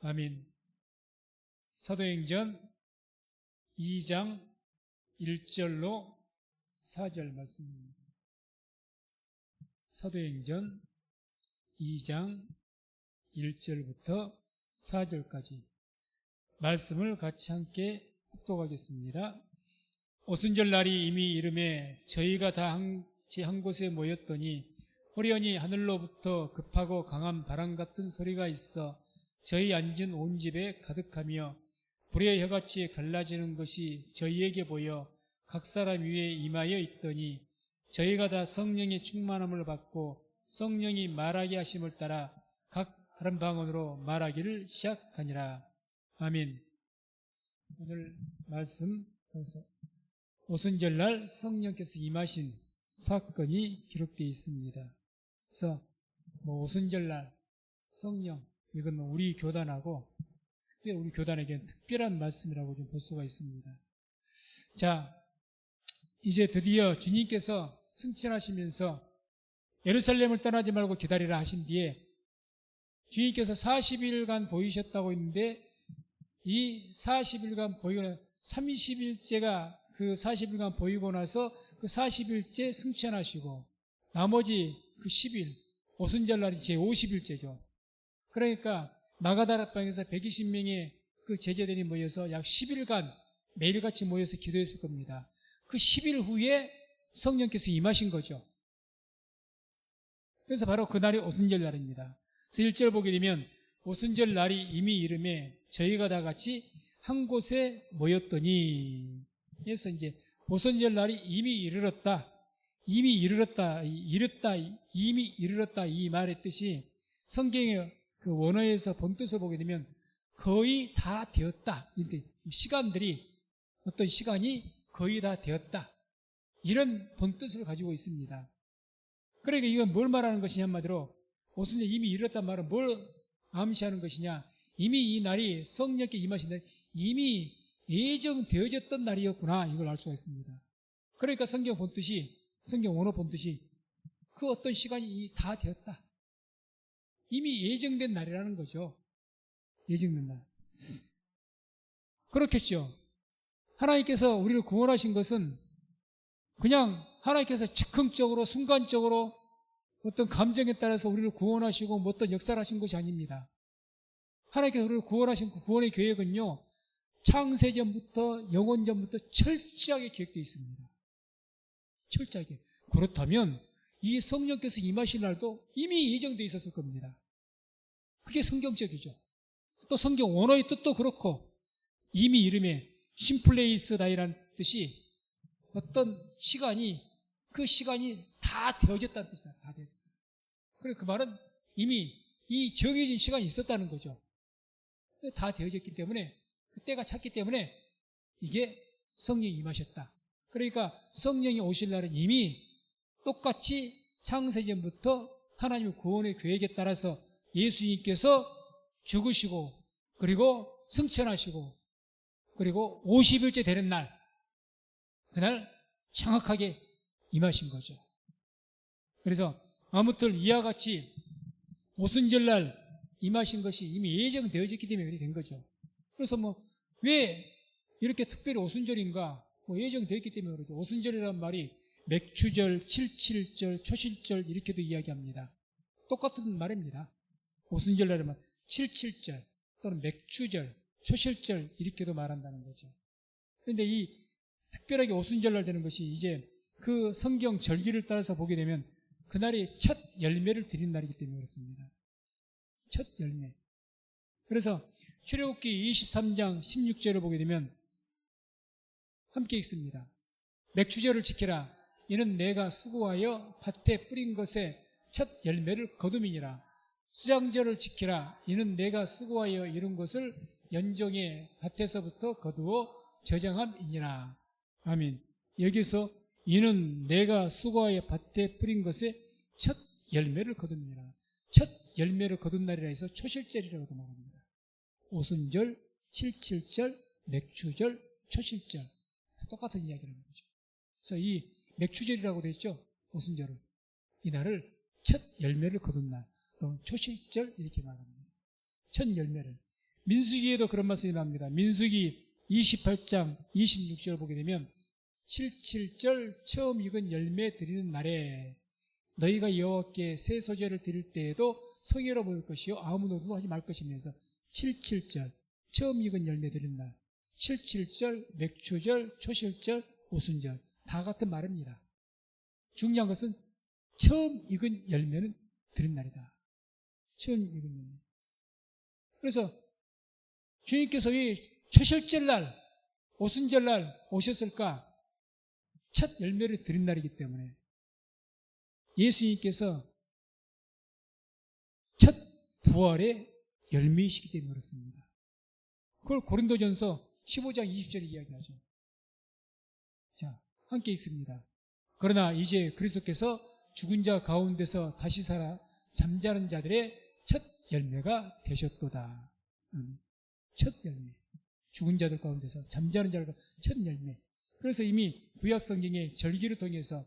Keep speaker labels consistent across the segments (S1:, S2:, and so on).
S1: 아멘. 사도행전 2장 1절로 4절 말씀입니다. 사도행전 2장 1절부터 4절까지 말씀을 같이 함께 합독하겠습니다. 오순절 날이 이미 이름에 저희가 다 한 곳에 모였더니 호련히 하늘로부터 급하고 강한 바람 같은 소리가 있어 저희 앉은 온 집에 가득하며 불의 혀같이 갈라지는 것이 저희에게 보여 각 사람 위에 임하여 있더니 저희가 다 성령의 충만함을 받고 성령이 말하게 하심을 따라 각 다른 방언으로 말하기를 시작하니라. 아멘. 오늘 말씀 오순절날 성령께서 임하신 사건이 기록되어 있습니다. 그래서 오순절날 성령, 이건 우리 교단하고 특별히 우리 교단에게는 특별한 말씀이라고 좀 볼 수가 있습니다. 자, 이제 드디어 주님께서 승천하시면서 예루살렘을 떠나지 말고 기다리라 하신 뒤에 주님께서 40일간 보이셨다고 했는데 이 40일간 보이고 30일째가 그 40일간 보이고 나서 그 40일째 승천하시고 나머지 그 10일 오순절날이 제 50일째죠. 그러니까 마가다락방에서 120명의 그 제자들이 모여서 약 10일간 매일같이 모여서 기도했을 겁니다. 그 10일 후에 성령께서 임하신 거죠. 그래서 바로 그날이 오순절날입니다. 그래서 1절 보게 되면 오순절날이 이미 이름에 저희가 다 같이 한 곳에 모였더니 그래서 이제 오순절날이 이미 이르렀다. 이미 이르렀다. 이 말의 뜻이 성경의 그 원어에서 본뜻을 보게 되면 거의 다 되었다. 시간들이 어떤 시간이 거의 다 되었다. 이런 본뜻을 가지고 있습니다. 그러니까 이건 뭘 말하는 것이냐 한마디로 오순절 이미 이르렀단 말은 뭘 암시하는 것이냐. 이미 이 날이 성령께 임하신 날 이미 예정되어졌던 날이었구나. 이걸 알 수가 있습니다. 그러니까 성경 원어 본뜻이 그 어떤 시간이 다 되었다. 이미 예정된 날이라는 거죠. 예정된 날. 그렇겠죠. 하나님께서 우리를 구원하신 것은 그냥 하나님께서 즉흥적으로 순간적으로 어떤 감정에 따라서 우리를 구원하시고 어떤 역사를 하신 것이 아닙니다. 하나님께서 우리를 구원하신 그 구원의 계획은요, 창세전부터 영원전부터 철저하게 계획되어 있습니다. 철저하게. 그렇다면 이 성령께서 임하신 날도 이미 예정되어 있었을 겁니다. 그게 성경적이죠. 또 성경 원어의 뜻도 그렇고 이미 이름에 심플레이스 다이라는 뜻이 어떤 시간이 그 시간이 다 되어졌다는 뜻이다. 다 되어졌다. 그래 그 말은 이미 이 정해진 시간이 있었다는 거죠. 다 되어졌기 때문에 그때가 찼기 때문에 이게 성령이 임하셨다. 그러니까 성령이 오실 날은 이미 똑같이 창세전부터 하나님의 구원의 계획에 따라서 예수님께서 죽으시고 그리고 승천하시고 그리고 50일째 되는 날 그날 정확하게 임하신 거죠. 그래서 아무튼 이와 같이 오순절날 임하신 것이 이미 예정되어졌기 때문에 그렇게 된 거죠. 그래서 왜 이렇게 특별히 오순절인가? 예정되었기 때문에 그러죠. 오순절이라는 말이 맥추절, 칠칠절, 초실절 이렇게도 이야기합니다. 똑같은 말입니다. 오순절날은 말 칠칠절 또는 맥추절, 초실절 이렇게도 말한다는 거죠. 그런데 이 특별하게 오순절날 되는 것이 이제 그 성경 절기를 따라서 보게 되면 그날이 첫 열매를 드린 날이기 때문에 그렇습니다. 첫 열매. 그래서 출애굽기 23장 16절을 보게 되면 함께 읽습니다. 맥추절을 지키라. 이는 내가 수고하여 밭에 뿌린 것에 첫 열매를 거둠이니라. 수장절을 지키라. 이는 내가 수고하여 이룬 것을 연종의 밭에서부터 거두어 저장함이니라. 아멘. 여기서 이는 내가 수고하여 밭에 뿌린 것에 첫 열매를 거둡니다. 첫 열매를 거둔 날이라 해서 초실절이라고도 말합니다. 오순절, 칠칠절, 맥추절, 초실절 똑같은 이야기라는 거죠. 그래서 이 맥추절이라고 되어 있죠. 오순절을. 이날을 첫 열매를 거둔 날 또는 초실절 이렇게 말합니다. 첫 열매를. 민수기에도 그런 말씀이 나옵니다. 민수기 28장 26절 보게 되면 77절 처음 익은 열매 드리는 날에 너희가 여호와께 새 소재를 드릴 때에도 성의로 보일 것이요 아무 노동도 하지 말 것이면서 77절 처음 익은 열매 드리는 날 77절 맥추절 초실절 오순절 다 같은 말입니다. 중요한 것은 처음 익은 열매는 드린 날이다. 처음 익은 열매. 그래서 주님께서 왜 초실절 날 오순절 날 오셨을까? 첫 열매를 드린 날이기 때문에 예수님께서 첫 부활의 열매이시기 때문에 그렇습니다. 그걸 고린도전서 15장 20절에 이야기하죠. 자, 함께 읽습니다. 그러나 이제 그리스도께서 죽은 자 가운데서 다시 살아 잠자는 자들의 첫 열매가 되셨도다. 첫 열매. 죽은 자들 가운데서 잠자는 자들 첫 열매. 그래서 이미 구약 성경의 절기를 통해서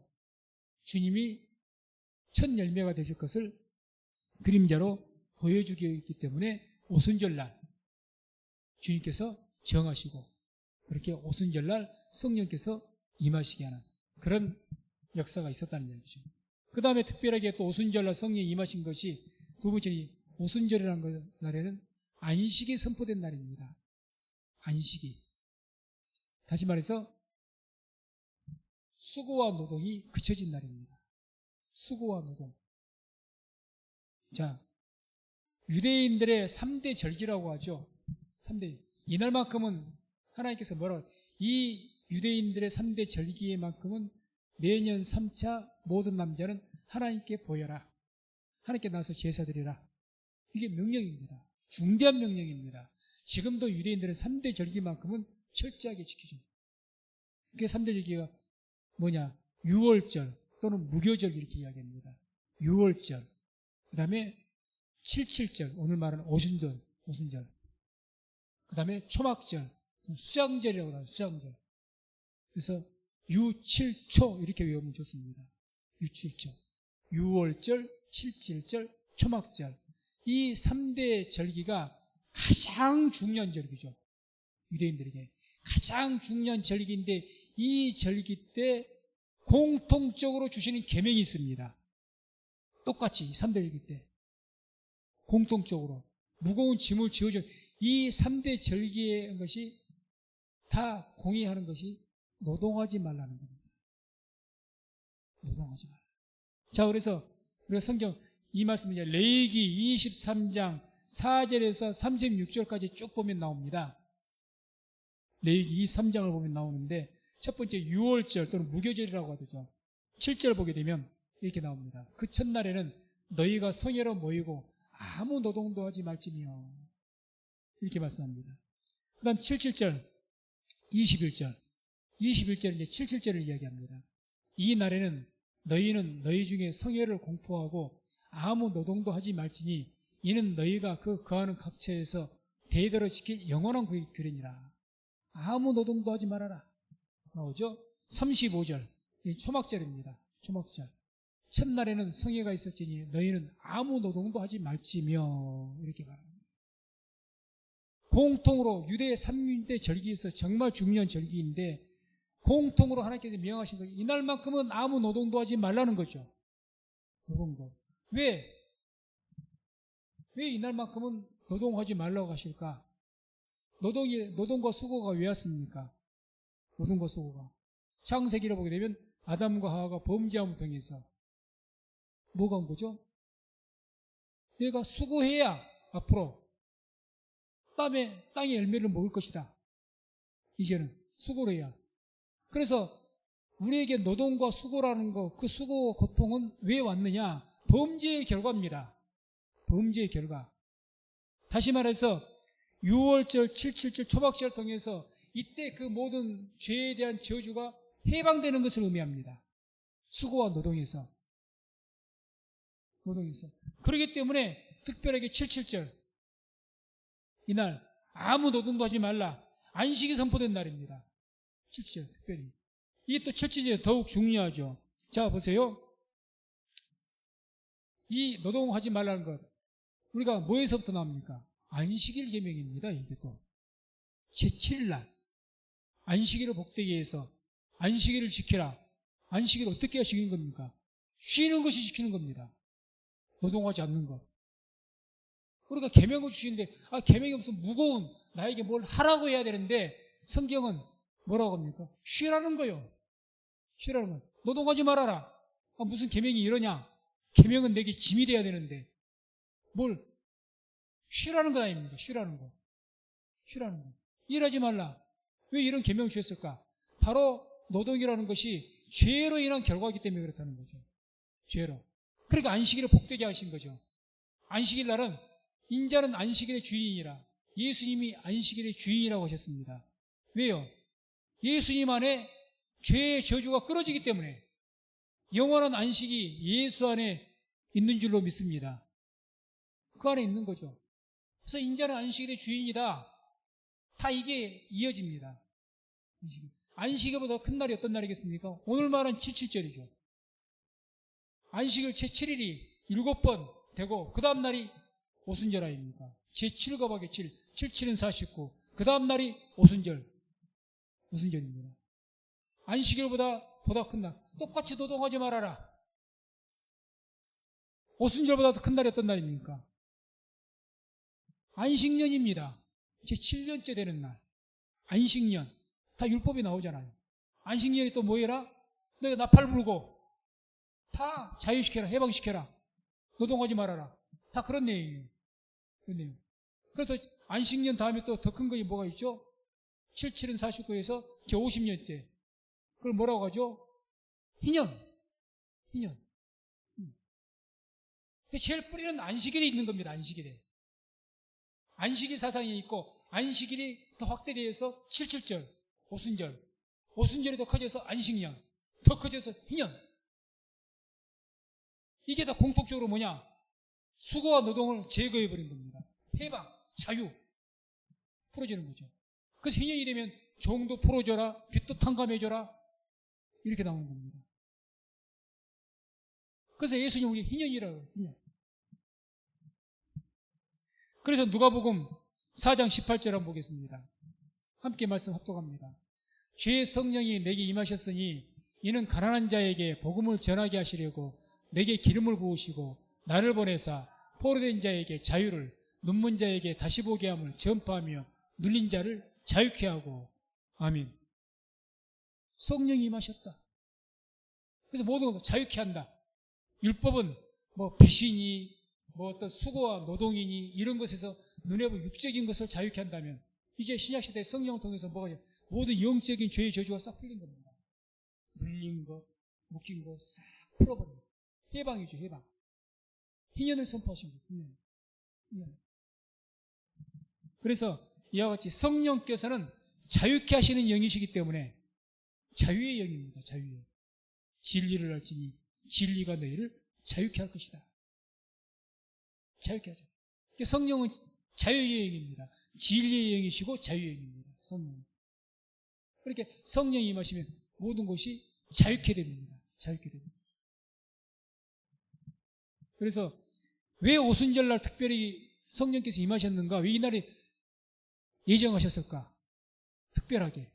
S1: 주님이 첫 열매가 되실 것을 그림자로 보여주고 있기 때문에 오순절날 주님께서 정하시고 그렇게 오순절날 성령께서 임하시게 하는 그런 역사가 있었다는 얘기죠. 그 다음에 특별하게 또 오순절날 성령이 임하신 것이 두 번째 오순절이라는 날에는 안식이 선포된 날입니다. 안식이. 다시 말해서 수고와 노동이 그쳐진 날입니다. 수고와 노동. 자, 유대인들의 3대 절기라고 하죠. 3대. 이날만큼은 하나님께서 이 유대인들의 3대 절기만큼은 매년 3차 모든 남자는 하나님께 보여라. 하나님께 나서 제사드리라. 이게 명령입니다. 중대한 명령입니다. 지금도 유대인들은 3대 절기만큼은 철저하게 지키죠. 그게 3대 절기가 뭐냐? 유월절 또는 무교절 이렇게 이야기합니다. 유월절. 그 다음에 77절, 오늘 말하는 오순절. 그 다음에 초막절, 수장절이라고 하죠. 수장절. 그래서 유칠초 이렇게 외우면 좋습니다. 유칠초. 유월절, 77절, 초막절. 이 3대 절기가 가장 중요한 절기죠. 유대인들에게. 가장 중요한 절기인데 이 절기 때 공통적으로 주시는 계명이 있습니다. 똑같이 3대 절기 때. 공통적으로. 무거운 짐을 지어줘. 이 3대 절기의 것이 다 공의하는 것이 노동하지 말라는 겁니다. 노동하지 말라. 자, 그래서 우리가 성경 이 말씀은 이제 레위기 23장 4절에서 36절까지 쭉 보면 나옵니다. 레위기 23장을 보면 나오는데 첫 번째 유월절 또는 무교절이라고 하죠. 7절 보게 되면 이렇게 나옵니다. 그 첫날에는 너희가 성회로 모이고 아무 노동도 하지 말지니요. 이렇게 말씀합니다. 그 다음 77절, 21절. 21절은 이제 77절을 이야기합니다. 이 날에는 너희는 너희 중에 성회를 공포하고 아무 노동도 하지 말지니 이는 너희가 그 거하는 각처에서 대대로 지킬 영원한 규례니라. 아무 노동도 하지 말아라. 나오죠? 35절. 이 초막절입니다. 초막절. 첫날에는 성회가 있었지니 너희는 아무 노동도 하지 말지며 이렇게 말합니다. 공통으로 유대 3대 절기에서 정말 중요한 절기인데 공통으로 하나님께서 명하신 거예요. 이날만큼은 아무 노동도 하지 말라는 거죠. 노동도. 왜 이날만큼은 노동하지 말라고 하실까? 노동과 수고가 왜 왔습니까? 노동과 수고가. 창세기를 보게 되면 아담과 하와가 범죄함을 통해서 뭐가 온 거죠? 얘가 수고해야 앞으로 땅의 열매를 먹을 것이다. 이제는 수고를 해야. 그래서 우리에게 노동과 수고라는 거, 그 수고와 고통은 왜 왔느냐? 범죄의 결과입니다. 범죄의 결과. 다시 말해서 6월절, 77절, 초막절을 통해서 이때 그 모든 죄에 대한 저주가 해방되는 것을 의미합니다. 수고와 노동에서. 그렇기 때문에 특별하게 77절 이날 아무 노동도 하지 말라. 안식이 선포된 날입니다. 77절 특별히. 이게 또 77절 더욱 중요하죠. 자, 보세요. 이 노동하지 말라는 것 우리가 뭐에서부터 나옵니까? 안식일 계명입니다. 이게 또 제7날 안식일을 복되게 해서 안식일을 지키라. 안식일을 어떻게 해야 지키는 겁니까? 쉬는 것이 지키는 겁니다. 노동하지 않는 것. 우리가 계명을 주시는데 계명이 무슨 무거운 나에게 뭘 하라고 해야 되는데 성경은 뭐라고 합니까? 쉬라는 거요. 쉬라는 거. 노동하지 말아라. 무슨 계명이 이러냐? 계명은 내게 짐이 돼야 되는데 뭘 쉬라는 거 아닙니까? 쉬라는 거. 쉬라는 거. 일하지 말라. 왜 이런 계명을 주셨을까? 바로 노동이라는 것이 죄로 인한 결과이기 때문에 그렇다는 거죠. 죄로. 그러니까 안식일을 복되게 하신 거죠. 안식일 날은 인자는 안식일의 주인이라. 예수님이 안식일의 주인이라고 하셨습니다. 왜요? 예수님 안에 죄의 저주가 끊어지기 때문에 영원한 안식이 예수 안에 있는 줄로 믿습니다. 그 안에 있는 거죠. 그래서 인자는 안식일의 주인이다. 다 이게 이어집니다. 안식일보다 큰 날이 어떤 날이겠습니까? 오늘 말은 7.7절이죠. 안식일 제7일이 7번 되고 그 다음 날이 오순절 아닙니까? 제7거박의 7, 7은 49. 그 다음 날이 오순절입니다. 안식일보다 큰 날. 똑같이 노동하지 말아라. 오순절보다 더 큰 날이 어떤 날입니까? 안식년입니다. 제7년째 되는 날. 안식년. 다 율법이 나오잖아요. 안식년이 또 뭐해라? 너희가 나팔 불고 다 자유시켜라. 해방시켜라. 노동하지 말아라. 다 그런 내용이에요. 그런 내용. 그래서 안식년 다음에 또 더 큰 것이 뭐가 있죠? 7은 49에서 제50년째. 그걸 뭐라고 하죠? 희년. 제일 뿌리는 안식일에 있는 겁니다. 안식일에. 안식일 사상이 있고 안식일이 더 확대되어서 7.7절, 오순절이 더 커져서 안식년, 더 커져서 희년. 이게 다 공통적으로 뭐냐? 수고와 노동을 제거해버린 겁니다. 해방, 자유 풀어주는 거죠. 그래서 희년이 되면 종도 풀어줘라, 빚도 탕감해줘라 이렇게 나오는 겁니다. 그래서 예수님 우리 희년이라고 해요. 희년. 그래서 누가복음 4장 18절 한번 보겠습니다. 함께 말씀 합독합니다. 주의 성령이 내게 임하셨으니 이는 가난한 자에게 복음을 전하게 하시려고 내게 기름을 부으시고 나를 보내사 포로된 자에게 자유를, 눈먼 자에게 다시 보게 함을 전파하며 눌린 자를 자유케 하고. 아멘. 성령이 임하셨다. 그래서 모든 것 자유케 한다. 율법은 뭐 빚이니 뭐 어떤 수고와 노동이니 이런 것에서 눈에 보이는 육적인 것을 자유케 한다면 이제 신약시대의 성령을 통해서 뭐가 모든 영적인 죄의 저주가 싹 풀린 겁니다. 눌린 것, 묶인 것 싹 풀어버립니다. 해방이죠. 해방. 희년을 선포하신 거예요. 희년. 그래서 이와 같이 성령께서는 자유케 하시는 영이시기 때문에 자유의 영입니다. 자유의 영. 진리를 알지니 진리가 너희를 자유케 할 것이다. 자유케 하죠. 성령은 자유의 영입니다. 진리의 영이시고 자유의 영입니다. 성령은. 그렇게 성령이 임하시면 모든 것이 자유케 됩니다. 자유케 됩니다. 그래서 왜 오순절날 특별히 성령께서 임하셨는가? 왜 이날에 예정하셨을까? 특별하게.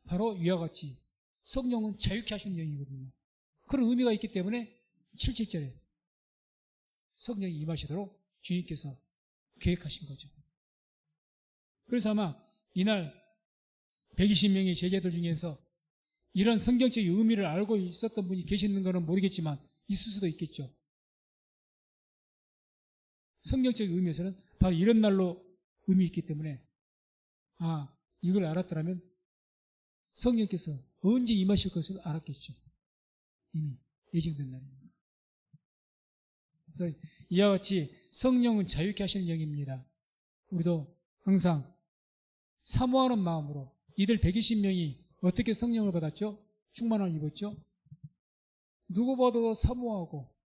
S1: 바로 이와 같이 성령은 자유케 하시는 영이거든요. 그런 의미가 있기 때문에 7절에 성령이 임하시도록 주님께서 계획하신 거죠. 그래서 아마 이날 120명의 제자들 중에서 이런 성경적인 의미를 알고 있었던 분이 계시는 것은 모르겠지만 있을 수도 있겠죠. 성경적인 의미에서는 바로 이런 날로 의미 있기 때문에 이걸 알았더라면 성령께서 언제 임하실 것을 알았겠죠. 이미 예정된 날입니다. 그래서 이와 같이 성령은 자유케 하시는 영입니다. 우리도 항상 사모하는 마음으로 이들 120명이 어떻게 성령을 받았죠? 충만함을 입었죠? 누구보다도 사모하고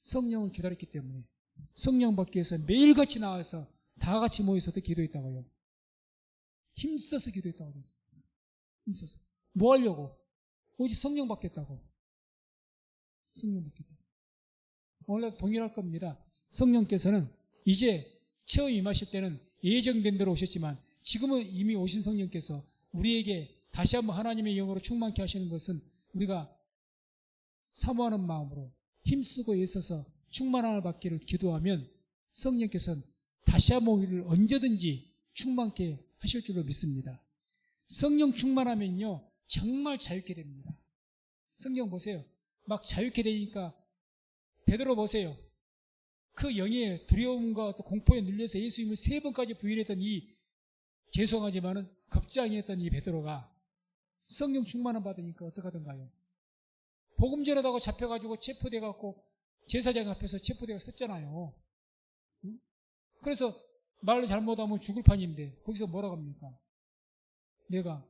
S1: 성령을 기다렸기 때문에 성령 받기 위해서 매일같이 나와서 다 같이 모여서 어떻게 기도했다고요? 힘써서 기도했다고 그랬어요. 힘써서. 뭐 하려고? 오직 성령 받겠다고. 성령 받겠다고. 오늘날 동일할 겁니다. 성령께서는 이제 처음 임하실 때는 예정된 대로 오셨지만 지금은 이미 오신 성령께서 우리에게 다시 한번 하나님의 영으로 충만케 하시는 것은 우리가 사모하는 마음으로 힘쓰고 애써서 충만함을 받기를 기도하면 성령께서는 다시 한번 우리를 언제든지 충만케 하실 줄로 믿습니다. 성령 충만하면요 정말 자유케 됩니다. 성경 보세요. 막 자유케 되니까 베드로 보세요. 그 영의 두려움과 공포에 눌려서 예수님을 3번까지 부인했던 이 죄송하지만은 겁장이었던 이 베드로가 성령 충만함 받으니까 어떡하던가요? 복음 전하다고 잡혀가지고 체포돼갖고 제사장 앞에서 체포돼가 썼잖아요. 그래서 말을 잘못하면 죽을 판인데 거기서 뭐라고 합니까? 내가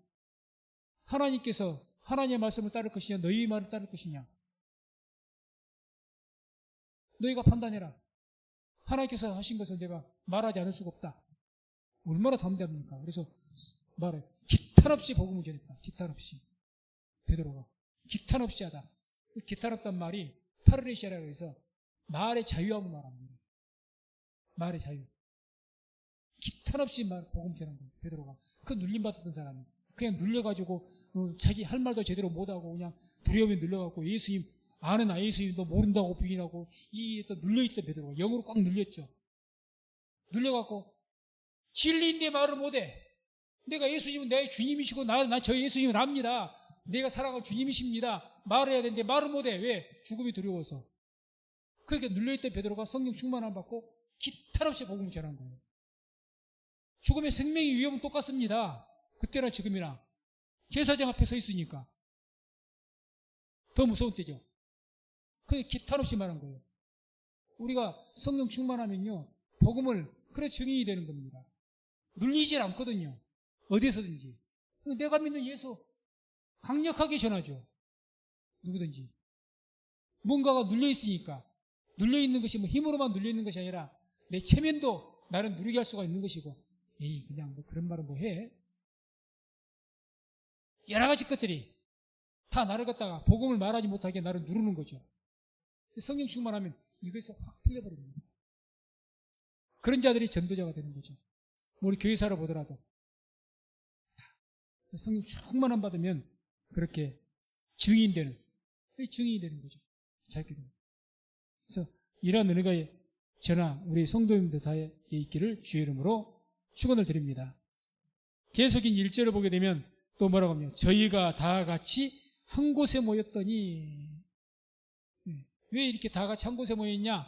S1: 하나님께서 하나님의 말씀을 따를 것이냐 너희 말을 따를 것이냐 너희가 판단해라. 하나님께서 하신 것을 내가 말하지 않을 수가 없다. 얼마나 담대합니까? 그래서 말해 기탄 없이 복음을 전했다. 기탄 없이 베드로가 기탄 없이 하다. 기탄 없단 말이 파르레시아라고 해서 말의 자유함을 말합니다. 말의 자유. 기탄 없이 복음 전한 거예요. 베드로가 그 눌림 받았던 사람이 그냥 눌려가지고 자기 할 말도 제대로 못하고 그냥 두려움에 눌려갖고 예수님 아는 예수님도 모른다고 부인하고 이 눌려있던 베드로가 영으로 꽉 눌렸죠. 눌려갖고 진리인데 말을 못해. 내가 예수님은 내 주님이시고 저 예수님은 압니다. 내가 사랑하는 주님이십니다. 말을 해야 되는데 말을 못해. 왜? 죽음이 두려워서. 그러니까 눌려있던 베드로가 성령 충만함 받고 기탄 없이 복음을 전한 거예요. 죽음의 생명의 위험은 똑같습니다. 그때나 지금이나 제사장 앞에 서 있으니까 더 무서운 때죠. 그게 기탄 없이 말한 거예요. 우리가 성령 충만하면요 복음을 그래 증인이 되는 겁니다. 눌리질 않거든요. 어디서든지. 내가 믿는 예수 강력하게 전하죠. 누구든지. 뭔가가 눌려있으니까. 눌려있는 것이 뭐 힘으로만 눌려있는 것이 아니라 내 체면도 나를 누리게 할 수가 있는 것이고 에이 그냥 뭐 그런 말은 뭐 해. 여러 가지 것들이 다 나를 갖다가 복음을 말하지 못하게 나를 누르는 거죠. 성령 충만하면 이것에서 확 풀려버립니다. 그런 자들이 전도자가 되는 거죠. 우리 교회사로 보더라도 성령 충만함 받으면 그렇게 증인이 되는 거죠. 자유케 되는. 그래서 이러한 은혜가 저나 우리 성도님들 다에 있기를 주의 이름으로 축원을 드립니다. 계속인 1절을 보게 되면 또 뭐라고 하면 저희가 다 같이 한 곳에 모였더니 왜 이렇게 다 같이 한 곳에 모였냐?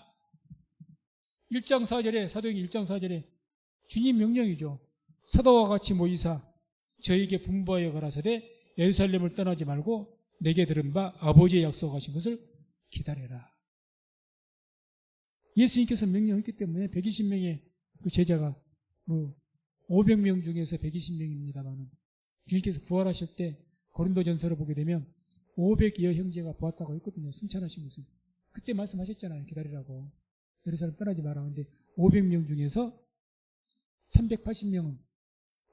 S1: 1장 4절에 사도행전 1장 4절에 주님 명령이죠. 사도와 같이 모이사 저에게 분부하여 가라사대 예루살렘을 떠나지 말고 내게 들은 바 아버지의 약속하신 것을 기다려라. 예수님께서 명령했기 때문에 120명의 그 제자가 500명 중에서 120명입니다만 주님께서 부활하실 때 고린도전서를 보게 되면 500여 형제가 보았다고 했거든요. 승천하신 것을. 그때 말씀하셨잖아요. 기다리라고. 예루살렘 떠나지 마라. 근데 500명 중에서 380명은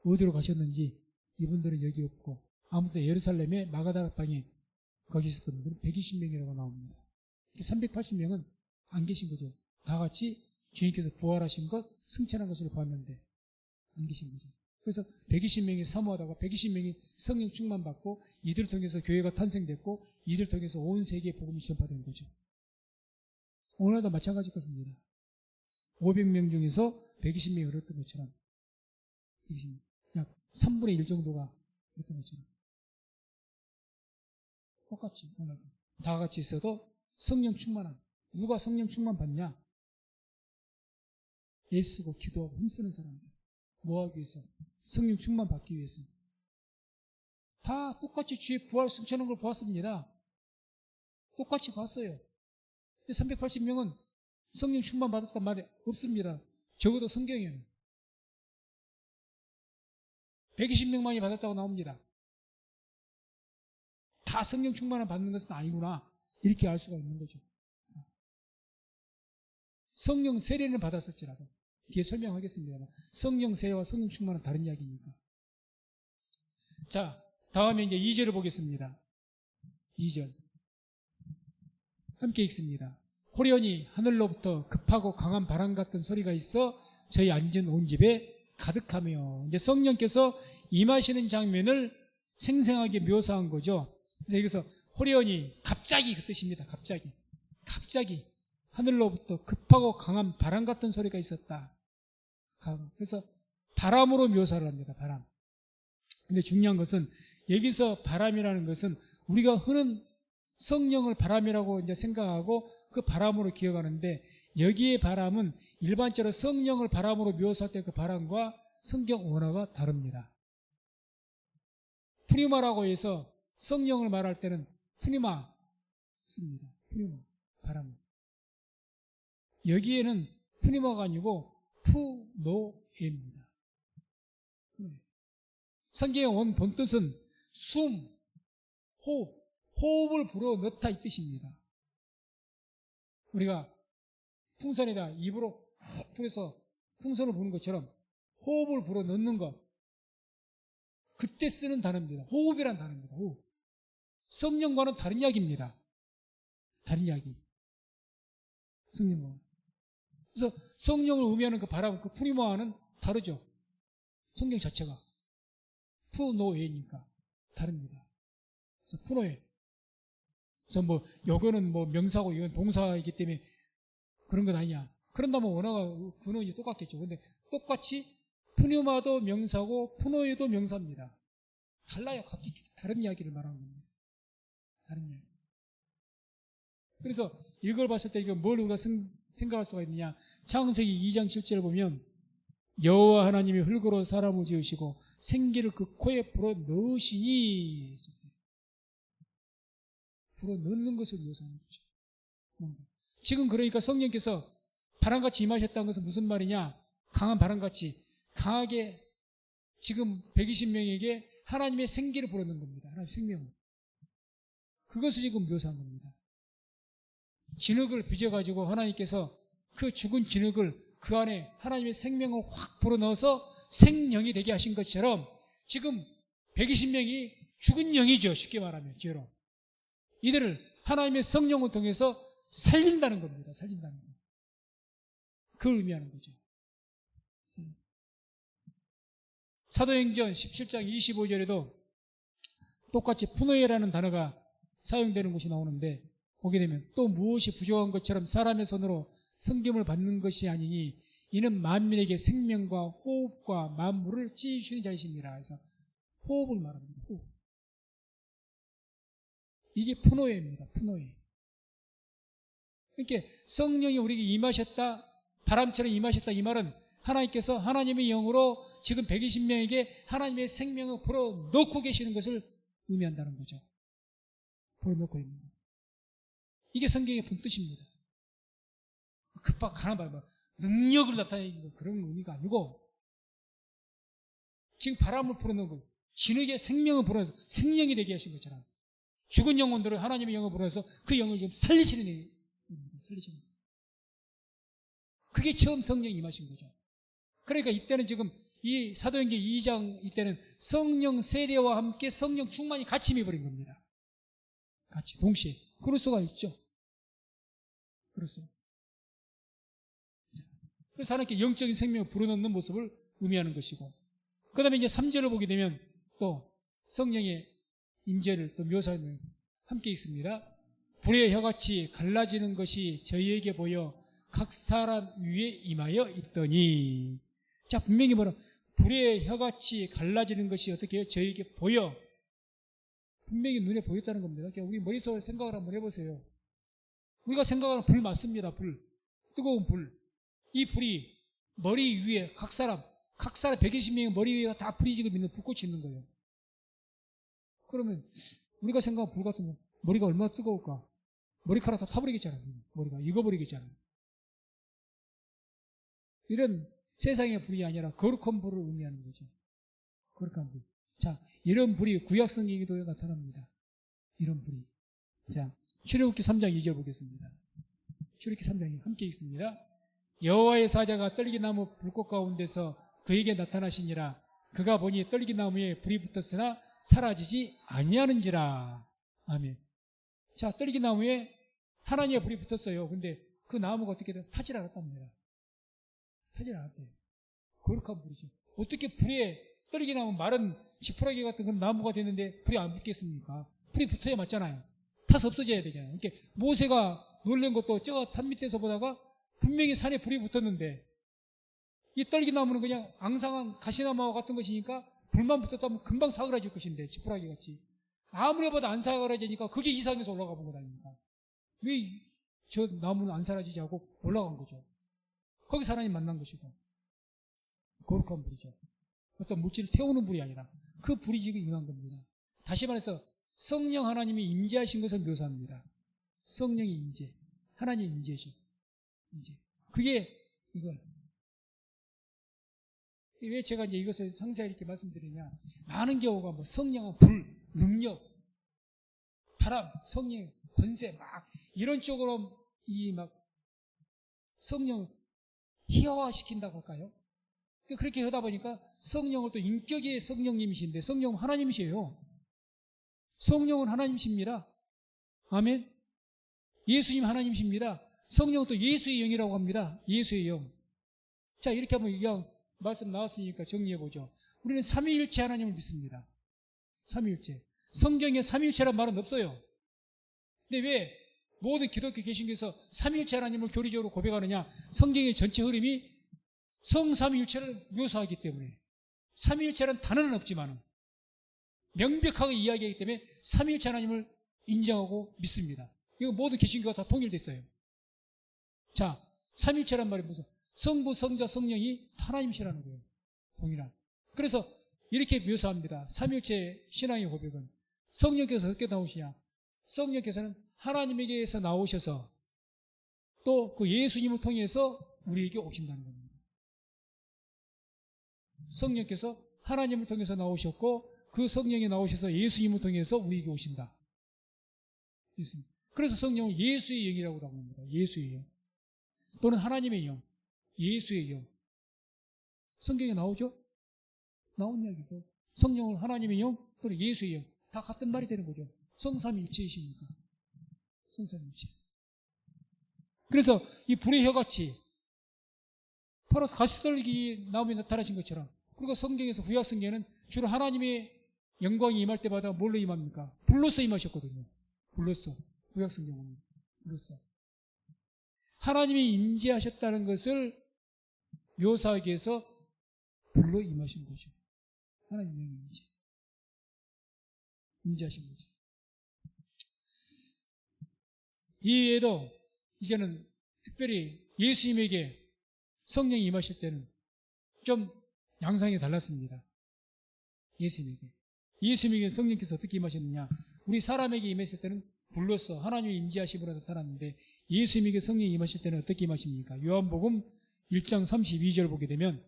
S1: 어디로 가셨는지 이분들은 여기 없고 아무튼 예루살렘의 마가다락방에 거기 있었던 분들은 120명이라고 나옵니다. 380명은 안 계신 거죠. 다 같이 주님께서 부활하신 것, 승천한 것으로 봤는데 안 계신 거죠. 그래서 120명이 사모하다가 120명이 성령 충만 받고 이들을 통해서 교회가 탄생됐고 이들을 통해서 온 세계에 복음이 전파된 거죠. 오늘도 마찬가지 것입니다. 500명 중에서 120명이 그랬던 것처럼 120명, 약 3분의 1 정도가 그랬던 것처럼 똑같이 오늘도 다 같이 있어도 성령 충만함. 누가 성령 충만 받냐? 애쓰고 기도하고 힘쓰는 사람들. 뭐하기 위해서? 성령 충만 받기 위해서. 다 똑같이 주의 부활 승천한 걸 보았습니다. 똑같이 봤어요. 380명은 성령 충만 받았단 말이 없습니다. 적어도 성경에는 120명만이 받았다고 나옵니다. 다 성령 충만을 받는 것은 아니구나 이렇게 알 수가 있는 거죠. 성령 세례는 받았을지라도 뒤에 설명하겠습니다만 성령 세례와 성령 충만은 다른 이야기니까. 자, 다음에 이제 2절을 보겠습니다. 2절 함께 읽습니다. 호련히 하늘로부터 급하고 강한 바람 같은 소리가 있어 저희 앉은 온 집에 가득하며. 이제 성령께서 임하시는 장면을 생생하게 묘사한 거죠. 그래서 여기서 호련히 갑자기 그 뜻입니다. 갑자기 하늘로부터 급하고 강한 바람 같은 소리가 있었다. 그래서 바람으로 묘사를 합니다. 바람. 근데 중요한 것은 여기서 바람이라는 것은 우리가 흔한 성령을 바람이라고 이제 생각하고 그 바람으로 기억하는데, 여기에 바람은 일반적으로 성령을 바람으로 묘사할 때 그 바람과 성경 언어가 다릅니다. 푸니마라고 해서 성령을 말할 때는 푸니마 씁니다. 푸니마, 바람. 여기에는 푸니마가 아니고 푸노에입니다. 성경의 원 본뜻은 숨, 호흡을 불어 넣다 이 뜻입니다. 우리가 풍선에다 입으로 훅 불어서 풍선을 부는 것처럼 호흡을 불어 넣는 것, 그때 쓰는 단어입니다. 호흡이란 단어입니다. 호흡. 성령과는 다른 이야기입니다. 다른 이야기. 성령과. 그래서 성령을 의미하는 그 바람, 그 푸니마와는 다르죠. 성경 자체가. 푸노에니까 다릅니다. 그래서 푸노에. 그래서 뭐, 요거는 뭐 명사고 이건 동사이기 때문에 그런 건 아니냐. 그런다면 원어가, 근원이 똑같겠죠. 근데 똑같이 푸니마도 명사고 푸노에도 명사입니다. 달라요. 각기 다른 이야기를 말하는 겁니다. 다른 이야기. 그래서 이걸 봤을 때 이거 뭘 우리가 생각할 수가 있느냐. 창세기 2장 7절을 보면 여호와 하나님이 흙으로 사람을 지으시고 생기를 그 코에 불어 넣으시니, 불어 넣는 것을 묘사하는 거죠. 지금 그러니까 성령께서 바람같이 임하셨다는 것은 무슨 말이냐. 강한 바람같이 강하게 지금 120명에게 하나님의 생기를 불어넣는 겁니다. 하나님의 생명을. 그것을 지금 묘사한 겁니다. 진흙을 빚어가지고 하나님께서 그 죽은 진흙을 그 안에 하나님의 생명을 확 불어넣어서 생명이 되게 하신 것처럼 지금 120명이 죽은 영이죠. 쉽게 말하면 죄로. 이들을 하나님의 성령을 통해서 살린다는 겁니다. 살린다는 거. 그걸 의미하는 거죠. 사도행전 17장 25절에도 똑같이 푸노에라는 단어가 사용되는 곳이 나오는데, 보게 되면 또 무엇이 부족한 것처럼 사람의 손으로 섬김을 받는 것이 아니니 이는 만민에게 생명과 호흡과 만물을 찌으시는 자이십니다. 그래서 호흡을 말합니다. 호흡. 이게 푸노에입니다. 푸노에. 그러니까 성령이 우리에게 임하셨다, 바람처럼 임하셨다, 이 말은 하나님께서 하나님의 영으로 지금 120명에게 하나님의 생명을 불어넣고 계시는 것을 의미한다는 거죠. 불어넣고 있는 것. 이게 성경의 본 뜻입니다. 급하고 강한 바람, 능력을 나타내는 그런 의미가 아니고, 지금 바람을 불어넣고 진흙의 생명을 불어넣어서 생명이 되게 하신 것처럼 죽은 영혼들을 하나님의 영을 불어넣어서 그 영을 지금 살리시는 일입니다. 살리시는. 그게 처음 성령이 임하신 거죠. 그러니까 이때는 지금 이 사도행전 2장 이때는 성령 세례와 함께 성령 충만이 같이 임해버린 겁니다. 같이 동시에. 그럴 수가 있죠. 그렇죠. 그래서 하나님께 영적인 생명을 불어넣는 모습을 의미하는 것이고, 그 다음에 이제 3절을 보게 되면 또 성령의 임재를 또 묘사하는 함께 있습니다. 불의 혀같이 갈라지는 것이 저희에게 보여 각 사람 위에 임하여 있더니. 자, 분명히 뭐라, 불의 혀같이 갈라지는 것이 어떻게 해요? 저희에게 보여. 분명히 눈에 보였다는 겁니다. 그러니까 우리 머릿속에 생각을 한번 해보세요. 우리가 생각하는 불 맞습니다. 불. 뜨거운 불. 이 불이 머리 위에 각 사람 120명의 머리 위에 다 불이 지금 있는 불꽃이 있는 거예요. 그러면 우리가 생각하는 불 같으면 머리가 얼마나 뜨거울까? 머리카락 다 타버리겠잖아요. 머리가 익어버리겠잖아요. 이런 세상의 불이 아니라 거룩한 불을 의미하는 거죠. 거룩한 불. 자, 이런 불이 구약 성경에도 나타납니다. 이런 불이. 자, 출애굽기 3장 2절 보겠습니다. 출애굽기 3장이 함께 있습니다. 여호와의 사자가 떨기나무 불꽃 가운데서 그에게 나타나시니라. 그가 보니 떨기나무에 불이 붙었으나 사라지지 아니하는지라. 아멘. 자, 떨기나무에 하나님의 불이 붙었어요. 근데 그 나무가 어떻게 돼요? 타질 않았답니다. 타질 않았대요. 거룩한 불이죠. 어떻게 불에 떨기 나면 마른 지푸라기 같은 그런 나무가 됐는데 불이 안 붙겠습니까? 불이 붙어야 맞잖아요. 타서 없어져야 되잖아요. 그러니까 모세가 놀란 것도 저 산 밑에서 보다가 분명히 산에 불이 붙었는데 이 떨기나무는 그냥 앙상한 가시나무와 같은 것이니까 불만 붙었다면 금방 사그라질 것인데 지푸라기 같이 아무리 봐도 안 사그라지니까 그게 이상해서 올라가 본 것 아닙니까? 왜 저 나무는 안 사라지지 하고 올라간 거죠. 거기서 하나님 만난 것이고 거룩한 불이죠. 어떤 물질을 태우는 불이 아니라 그 불이 지금 임한 겁니다. 다시 말해서 성령 하나님이 임재하신 것을 묘사합니다. 성령의 임재, 하나님의 임재죠. 임재. 그게 이걸 왜 제가 이제 이것을 상세히 이렇게 말씀드리냐? 많은 경우가 뭐 성령은 불, 능력, 바람, 성령, 권세 막 이런 쪽으로 이 막 성령 희화화시킨다고 할까요? 그렇게 하다 보니까 성령을 또 인격의 성령님이신데 성령은 하나님이세요. 성령은 하나님이십니다. 아멘. 예수님 하나님이십니다. 성령은 또 예수의 영이라고 합니다. 예수의 영. 자, 이렇게 하면 그냥 말씀 나왔으니까 정리해보죠. 우리는 삼위일체 하나님을 믿습니다. 삼위일체. 성경에 삼위일체란 말은 없어요. 근데 왜 모든 기독교 개신교에서 삼위일체 하나님을 교리적으로 고백하느냐? 성경의 전체 흐름이 성삼위일체를 묘사하기 때문에 삼위일체란 단어는 없지만 명백하게 이야기하기 때문에 삼위일체 하나님을 인정하고 믿습니다. 이거 모든 개신교가 다 통일됐어요. 자, 삼위일체란 말이 무슨 성부, 성자, 성령이 하나님이시라는 거예요. 동일한. 그래서 이렇게 묘사합니다. 삼위일체 신앙의 고백은 성령께서 어떻게 나오시냐? 성령께서는 하나님에게서 나오셔서 또 그 예수님을 통해서 우리에게 오신다는 겁니다. 성령께서 하나님을 통해서 나오셨고 그 성령이 나오셔서 예수님을 통해서 우리에게 오신다. 그래서 성령은 예수의 영이라고 합니다. 예수의 영. 또는 하나님의 영. 예수의 영. 성경에 나오죠? 나온 이야기고 성령은 하나님의 영 또는 예수의 영. 다 같은 말이 되는 거죠. 성삼일체이십니까? 성삼일체. 그래서 이 불의 혀같이 바로 가시떨기 나무에 나타나신 것처럼 그리고 성경에서 구약 성경에는 주로 하나님의 영광이 임할 때마다 뭘로 임합니까? 불로서 임하셨거든요. 불로서. 구약 성경은 불로서. 하나님이 임재하셨다는 것을 묘사하기 위해서 불로 임하신 거죠. 하나님의 임재. 임재하신 거죠. 이 외에도 이제는 특별히 예수님에게 성령이 임하실 때는 좀 양상이 달랐습니다. 예수님에게 성령께서 어떻게 임하셨느냐? 우리 사람에게 임했을 때는 불로서 하나님의 임재하심으로 살았는데 예수님에게 성령이 임하실 때는 어떻게 임하십니까? 요한복음 1장 32절 보게 되면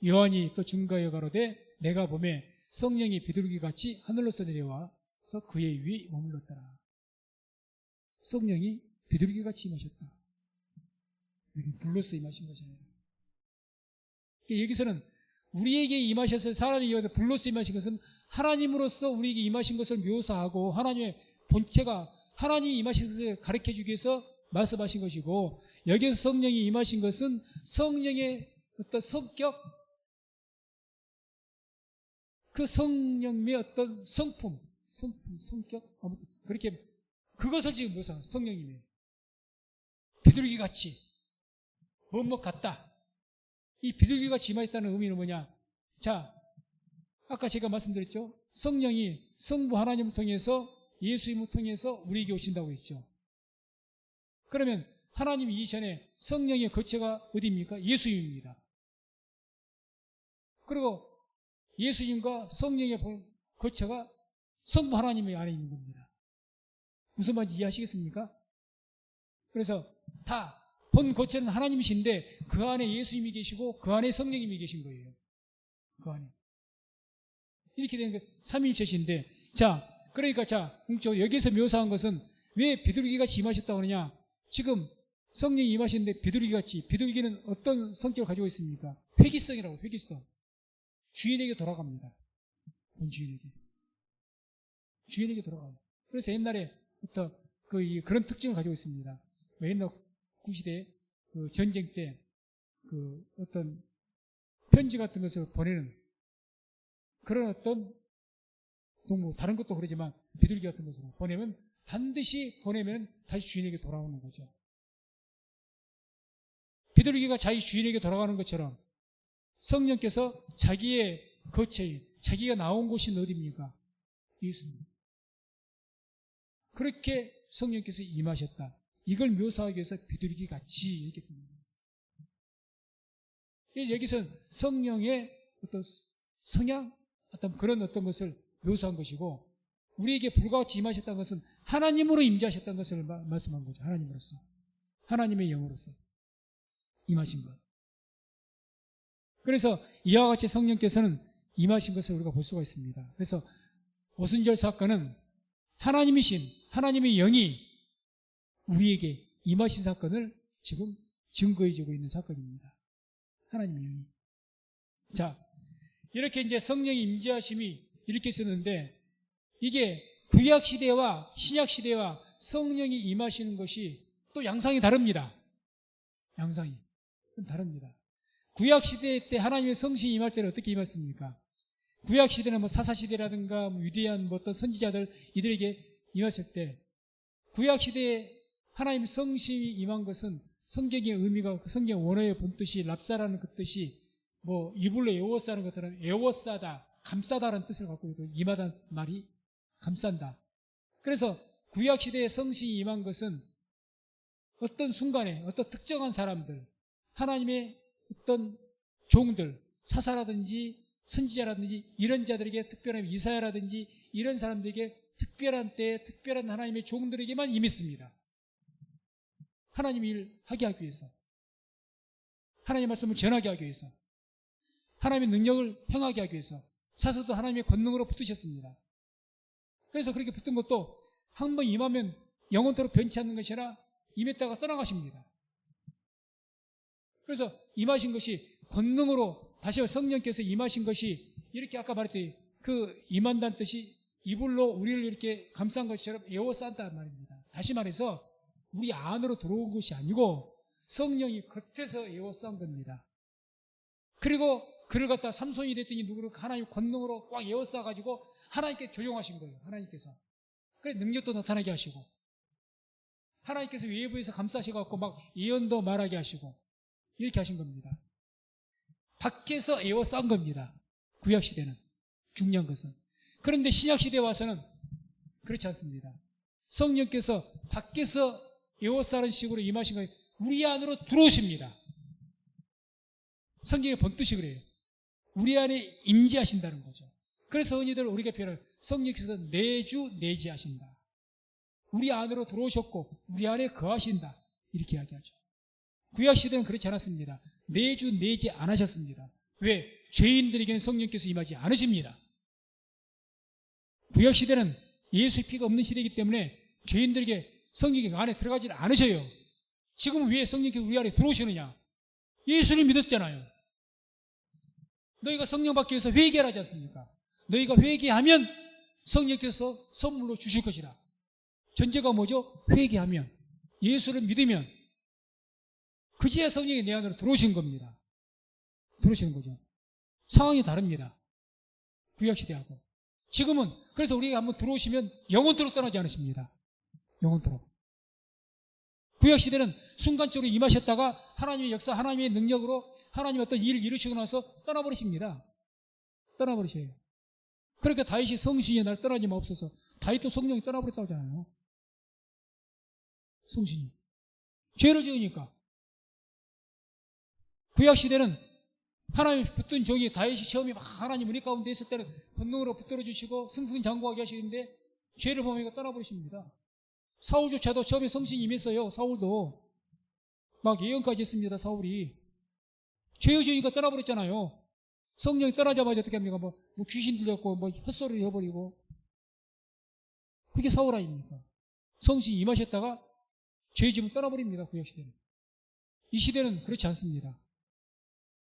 S1: 요한이 또 증거하여 가로되 내가 보매 성령이 비둘기같이 하늘로서 내려와서 그의 위에 머물렀더라. 성령이 비둘기같이 임하셨다. 불로서 임하신 거잖아요. 여기서는 우리에게 임하셔서 사람이 불로서 임하신 것은 하나님으로서 우리에게 임하신 것을 묘사하고 하나님의 본체가 하나님이 임하신 것을 가르쳐주기 위해서 말씀하신 것이고 여기서 성령이 임하신 것은 성령의 어떤 성격 그 성령의 어떤 성품, 성격 아무튼 그렇게 그것을 지금 묘사한 성령님이에요. 비둘기같이 뭐뭐 같다. 이 비둘기같이 임하셨다는 의미는 뭐냐? 자, 아까 제가 말씀드렸죠. 성령이 성부 하나님을 통해서 예수님을 통해서 우리에게 오신다고 했죠. 그러면 하나님이 이전에 성령의 거처가 어디입니까? 예수님입니다. 그리고 예수님과 성령의 거처가 성부 하나님의 안에 있는 겁니다. 무슨 말인지 이해하시겠습니까? 그래서 다 본 거처는 하나님이신데 그 안에 예수님이 계시고 그 안에 성령님이 계신 거예요. 그 안에. 이렇게 되는 게 삼위일체신데 자, 그러니까 여기서 묘사한 것은 왜 비둘기같이 임하셨다고 하느냐? 지금 성령이 임하시는데 비둘기같이 비둘기는 어떤 성격을 가지고 있습니까? 회기성이라고 회기성. 주인에게 돌아갑니다. 본 주인에게 돌아갑니다. 그래서 옛날에부터 그런 특징을 가지고 있습니다. 옛날 구시대 그 전쟁 때 그 어떤 편지 같은 것을 보내는 그런 어떤 동무, 다른 것도 그러지만 비둘기 같은 것으로 보내면 반드시 보내면 다시 주인에게 돌아오는 거죠. 비둘기가 자기 주인에게 돌아가는 것처럼 성령께서 자기의 거처인, 자기가 나온 곳이 어디입니까? 예수입니다. 그렇게 성령께서 임하셨다. 이걸 묘사하기 위해서 비둘기 같이 이렇게 봅니다. 여기서 성령의 어떤 성향, 어떤 그런 어떤 것을 묘사한 것이고, 우리에게 불과 같이 임하셨다는 것은 하나님으로 임재하셨다는 것을 말씀한 거죠. 하나님으로서. 하나님의 영으로서 임하신 것. 그래서 이와 같이 성령께서는 임하신 것을 우리가 볼 수가 있습니다. 그래서 오순절 사건은 하나님이신 하나님의 영이 우리에게 임하신 사건을 지금 증거해주고 있는 사건입니다. 하나님의 영이. 자, 이렇게 이제 성령의 임재하심이 이렇게 있었는데, 이게 구약시대와 신약시대와 성령이 임하시는 것이 또 양상이 다릅니다. 양상이 다릅니다. 구약시대 때 하나님의 성신이 임할 때는 어떻게 임했습니까? 구약시대는 뭐 사사시대라든가 뭐 위대한 뭐 어떤 선지자들 이들에게 임했을 때, 구약시대에 하나님의 성신이 임한 것은 성경의 의미가, 성경 원어의 본뜻이 랍사라는 그 뜻이 뭐 이불로 에워싸는 것처럼 에워싸다, 감싸다라는 뜻을 갖고 있고, 임하다는 말이 감싼다. 그래서 구약시대에 성신이 임한 것은 어떤 순간에 어떤 특정한 사람들, 하나님의 어떤 종들, 사사라든지 선지자라든지 이런 자들에게 특별한, 이사야라든지 이런 사람들에게 특별한 때에 특별한 하나님의 종들에게만 임했습니다. 하나님의 일 하게 하기 위해서, 하나님의 말씀을 전하게 하기 위해서, 하나님의 능력을 행하게 하기 위해서 사서도 하나님의 권능으로 붙으셨습니다. 그래서 그렇게 붙은 것도 한 번 임하면 영원토록 변치 않는 것이 아니라 임했다가 떠나가십니다. 그래서 임하신 것이 권능으로, 다시 성령께서 임하신 것이 이렇게 아까 말했듯이 그 임한다는 뜻이 이불로 우리를 이렇게 감싼 것처럼 에워싼다는 말입니다. 다시 말해서 우리 안으로 들어온 것이 아니고 성령이 겉에서 에워싼 겁니다. 그리고 그를 갖다 삼손이 됐더니 누구를 하나님 권능으로 꽉 에워싸가지고 하나님께 조종하신 거예요. 하나님께서. 그래 능력도 나타나게 하시고, 하나님께서 외부에서 감싸셔갖고 막 예언도 말하게 하시고 이렇게 하신 겁니다. 밖에서 에워싼 겁니다. 구약시대는. 중요한 것은. 그런데 신약시대에 와서는 그렇지 않습니다. 성령께서 밖에서 에워싸는 식으로 임하신 거예요. 우리 안으로 들어오십니다. 성경의 본뜻이 그래요. 우리 안에 임재하신다는 거죠. 그래서 언니들 우리가 표현할 성령께서 내주 내지하신다. 우리 안으로 들어오셨고 우리 안에 거하신다. 이렇게 이야기하죠. 구약시대는 그렇지 않았습니다. 내주 내지 안 하셨습니다. 왜? 죄인들에게는 성령께서 임하지 않으십니다. 구약시대는 예수의 피가 없는 시대이기 때문에 죄인들에게 성령이 안에 들어가지 않으셔요. 지금은 왜 성령께서 우리 안에 들어오시느냐? 예수를 믿었잖아요. 너희가 성령 받기 위해서 회개를 하지 않습니까? 너희가 회개하면 성령께서 선물로 주실 것이라. 전제가 뭐죠? 회개하면, 예수를 믿으면 그제야 성령이 내 안으로 들어오신 겁니다. 들어오시는 거죠. 상황이 다릅니다. 구약시대하고. 지금은 그래서 우리가 한번 들어오시면 영원토록 떠나지 않으십니다. 영원토록. 구약시대는 순간적으로 임하셨다가 하나님의 역사, 하나님의 능력으로 하나님의 어떤 일을 이루시고 나서 떠나버리십니다. 떠나버리셔요. 그러니까 다윗이 성신이 날 떠나지 마옵소서. 다윗도 성령이 떠나버렸다고 하잖아요. 성신이. 죄를 지으니까. 구약시대는 하나님 붙든 종이 다윗이 처음에 막 하나님 은혜 가운데 있을 때는 본능으로 붙들어 주시고 승승장구하게 하시는데 죄를 범하니까 떠나버리십니다. 사울조차도 처음에 성신이 임했어요. 사울도 막 예언까지 했습니다. 사울이 죄의 지으니까 떠나버렸잖아요. 성령이 떠나자마자 어떻게 합니까? 뭐 귀신 들렸고 뭐 헛소리를 해버리고. 그게 사울 아닙니까? 성신이 임하셨다가 죄 지으면 떠나버립니다. 구약시대는. 이 시대는 그렇지 않습니다.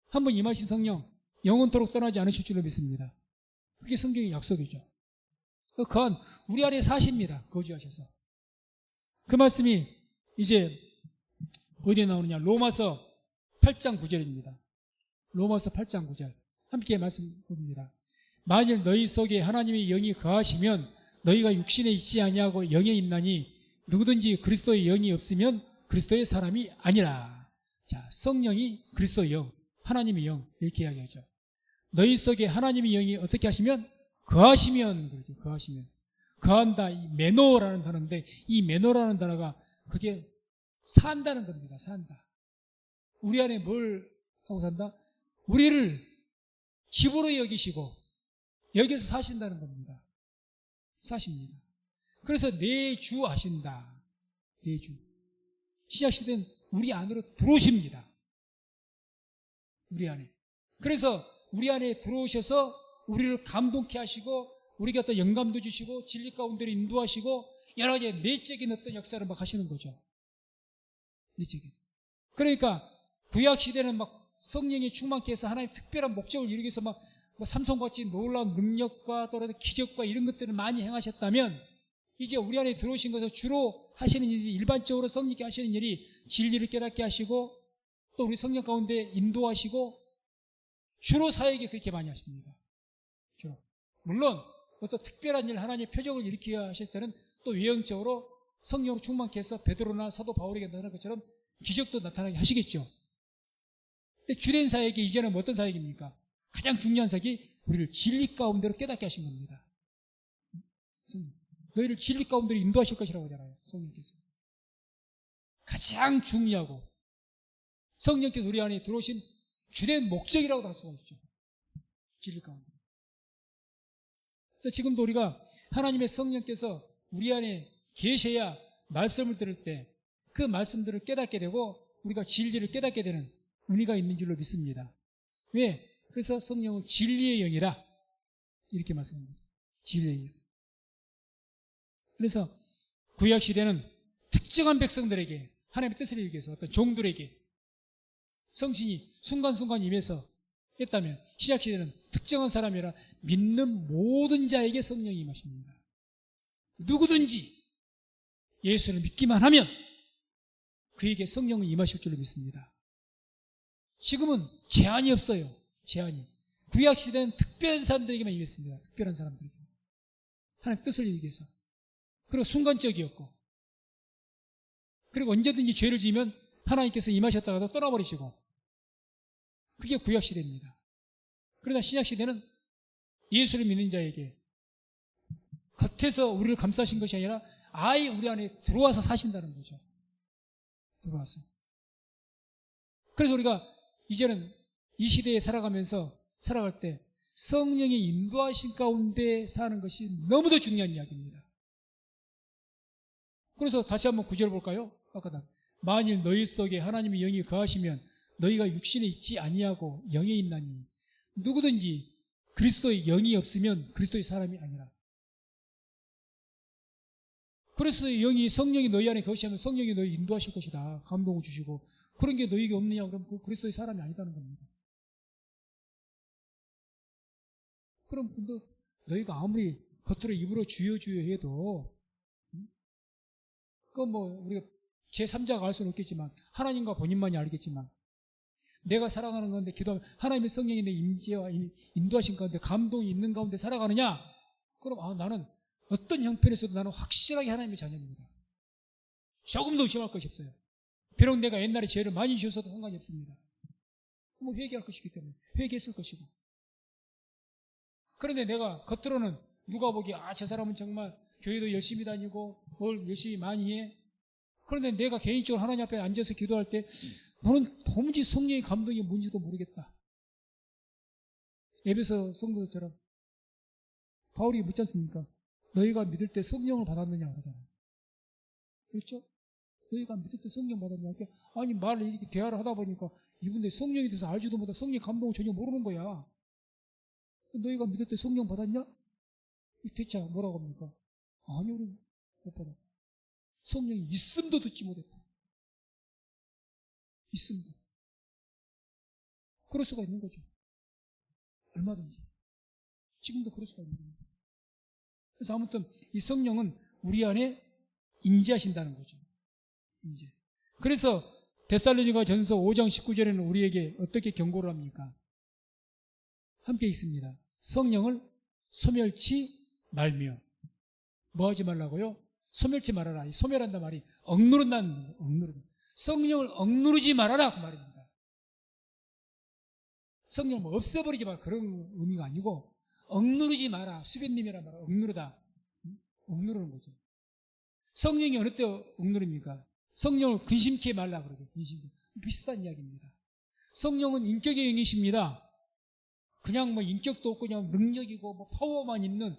S1: 한번 임하신 성령 영원토록 떠나지 않으실 줄로 믿습니다. 그게 성경의 약속이죠. 그건 우리 안에 사십니다. 거주하셔서. 그 말씀이 이제 어디에 나오느냐? 로마서 8장 9절입니다. 로마서 8장 9절 함께 말씀 봅니다. 만일 너희 속에 하나님의 영이 거하시면 너희가 육신에 있지 아니하고 영에 있나니 누구든지 그리스도의 영이 없으면 그리스도의 사람이 아니라. 자, 성령이 그리스도의 영, 하나님의 영 이렇게 이야기하죠. 너희 속에 하나님의 영이 어떻게 하시면 거하시면 그렇게 거하시면 거한다. 이 메노라는 단어인데 이 메노라는 단어가 그게 산다는 겁니다. 산다. 우리 안에 뭘 하고 산다? 우리를 집으로 여기시고 여기서 사신다는 겁니다. 사십니다. 그래서 내주 하신다. 내주. 신약시대는 우리 안으로 들어오십니다. 우리 안에. 그래서 우리 안에 들어오셔서 우리를 감동케 하시고 우리에게 어떤 영감도 주시고 진리 가운데로 인도하시고 여러 가지 내적인 어떤 역사를 막 하시는 거죠. 내적인. 그러니까 구약시대는 막 성령이 충만케 해서 하나님의 특별한 목적을 이루기 위해서 막 삼손같이 놀라운 능력과 또는 기적과 이런 것들을 많이 행하셨다면 이제 우리 안에 들어오신 것을 주로 하시는 일이 일반적으로 성령께 하시는 일이 진리를 깨닫게 하시고 또 우리 성령 가운데 인도하시고 주로 사역이 그렇게 많이 하십니다. 주로. 물론 어떤 특별한 일 하나님의 표적을 일으키게 하실 때는 또 외형적으로 성령으로 충만케 해서 베드로나 사도 바울에게 나타난 것처럼 기적도 나타나게 하시겠죠. 근데 주된 사역이 이제는 어떤 사역입니까? 가장 중요한 사역이 우리를 진리 가운데로 깨닫게 하신 겁니다. 너희를 진리 가운데로 인도하실 것이라고 하잖아요. 성령께서. 가장 중요하고 성령께서 우리 안에 들어오신 주된 목적이라고 할 수가 있죠. 진리 가운데. 그래서 지금도 우리가 하나님의 성령께서 우리 안에 계셔야 말씀을 들을 때 그 말씀들을 깨닫게 되고 우리가 진리를 깨닫게 되는 은혜가 있는 줄로 믿습니다. 왜? 그래서 성령은 진리의 영이라 이렇게 말씀합니다. 진리의 영. 그래서 구약시대는 특정한 백성들에게 하나님의 뜻을 이루기 위해서 어떤 종들에게 성신이 순간순간 임해서 했다면 신약시대는 특정한 사람이라 믿는 모든 자에게 성령이 임하십니다. 누구든지 예수를 믿기만 하면 그에게 성령이 임하실 줄로 믿습니다. 지금은 제한이 없어요. 제한이. 구약시대는 특별한 사람들에게만 임했습니다. 특별한 사람들에게. 하나님의 뜻을 이루기 위해서. 그리고 순간적이었고 그리고 언제든지 죄를 지으면 하나님께서 임하셨다가도 떠나버리시고 그게 구약시대입니다. 그러나 신약시대는 예수를 믿는 자에게 겉에서 우리를 감싸신 것이 아니라 아예 우리 안에 들어와서 사신다는 거죠. 들어와서. 그래서 우리가 이제는 이 시대에 살아갈 때 성령의 인도하신 가운데 사는 것이 너무도 중요한 이야기입니다. 그래서 다시 한번 9절 볼까요? 아까 만일 너희 속에 하나님의 영이 거하시면 너희가 육신에 있지 아니하고 영에 있나니 누구든지 그리스도의 영이 없으면 그리스도의 사람이 아니라. 그리스도의 영이 성령이 너희 안에 거하시면 성령이 너희 인도하실 것이다. 감동을 주시고 그런 게 너희에게 없느냐 그러면 그 그리스도의 사람이 아니다는 겁니다. 그럼 근데 너희가 아무리 겉으로 입으로 주여 주여 해도 그건 뭐 우리가 제3자가 알 수는 없겠지만 하나님과 본인만이 알겠지만 내가 살아가는 가운데 기도하면 하나님의 성령이 내 임재와 인도하신 가운데 감동이 있는 가운데 살아가느냐? 그럼 나는 어떤 형편에서도 나는 확실하게 하나님의 자녀입니다. 조금도 의심할 것이 없어요. 비록 내가 옛날에 죄를 많이 지었어도 상관이 없습니다. 뭐 회개할 것이기 때문에 회개했을 것이고. 그런데 내가 겉으로는 누가 보기에 저 사람은 정말 교회도 열심히 다니고 뭘 열심히 많이 해. 그런데 내가 개인적으로 하나님 앞에 앉아서 기도할 때 너는 도무지 성령의 감동이 뭔지도 모르겠다. 에베소 성도들처럼 바울이 묻지 않습니까? 너희가 믿을 때 성령을 받았느냐 그러잖아요. 그렇죠? 너희가 믿을 때 성령 받았느냐. 아니 말을 이렇게 대화를 하다 보니까 이분들이 성령에 대해서 알지도 못하고 성령의 감동을 전혀 모르는 거야. 너희가 믿을 때 성령 받았냐? 대체 뭐라고 합니까? 아니 우리 못 받았다. 성령이 있음도 듣지 못했다. 있음도. 그럴 수가 있는 거죠. 얼마든지. 지금도 그럴 수가 있는 겁니다. 그래서 아무튼 이 성령은 우리 안에 임재하신다는 거죠. 임재. 그래서 데살로니가 전서 5장 19절에는 우리에게 어떻게 경고를 합니까? 함께 있습니다. 성령을 소멸치 말며. 뭐 하지 말라고요? 소멸치 말아라. 이 소멸한단 말이 억누른다는, 억누른다. 성령을 억누르지 말아라. 그 말입니다. 성령을 뭐 없애버리지 마라. 그런 의미가 아니고, 억누르지 마라. 수배님이란 말은 억누르다. 억누르는 거죠. 성령이 어느 때 억누릅니까? 성령을 근심케 말라 그러죠. 근심케. 비슷한 이야기입니다. 성령은 인격의 영이십니다. 그냥 뭐 인격도 없고 그냥 능력이고 뭐 파워만 있는,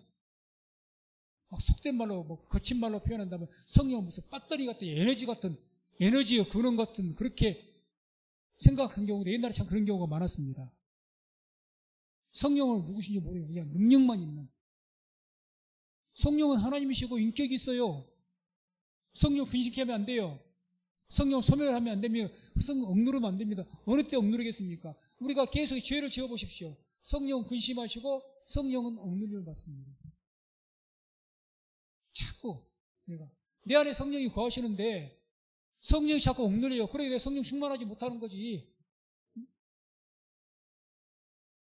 S1: 막 속된 말로 뭐 거친 말로 표현한다면 성령은 무슨 배터리 같은 에너지의 근원 같은 그렇게 생각한 경우도 옛날에 참 그런 경우가 많았습니다. 성령은 누구신지 모르겠어요. 그냥 능력만 있는. 성령은 하나님이시고 인격이 있어요. 성령 근심케 하면 안 돼요. 성령 소멸하면 안 됩니다. 성령 억누르면 안 됩니다. 어느 때 억누르겠습니까? 우리가 계속 죄를 지어보십시오. 성령은 근심하시고 성령은 억누림을 받습니다. 자꾸 내 안에 성령이 거하시는데 성령이 자꾸 억누려요. 그래 내가 성령 충만하지 못하는 거지.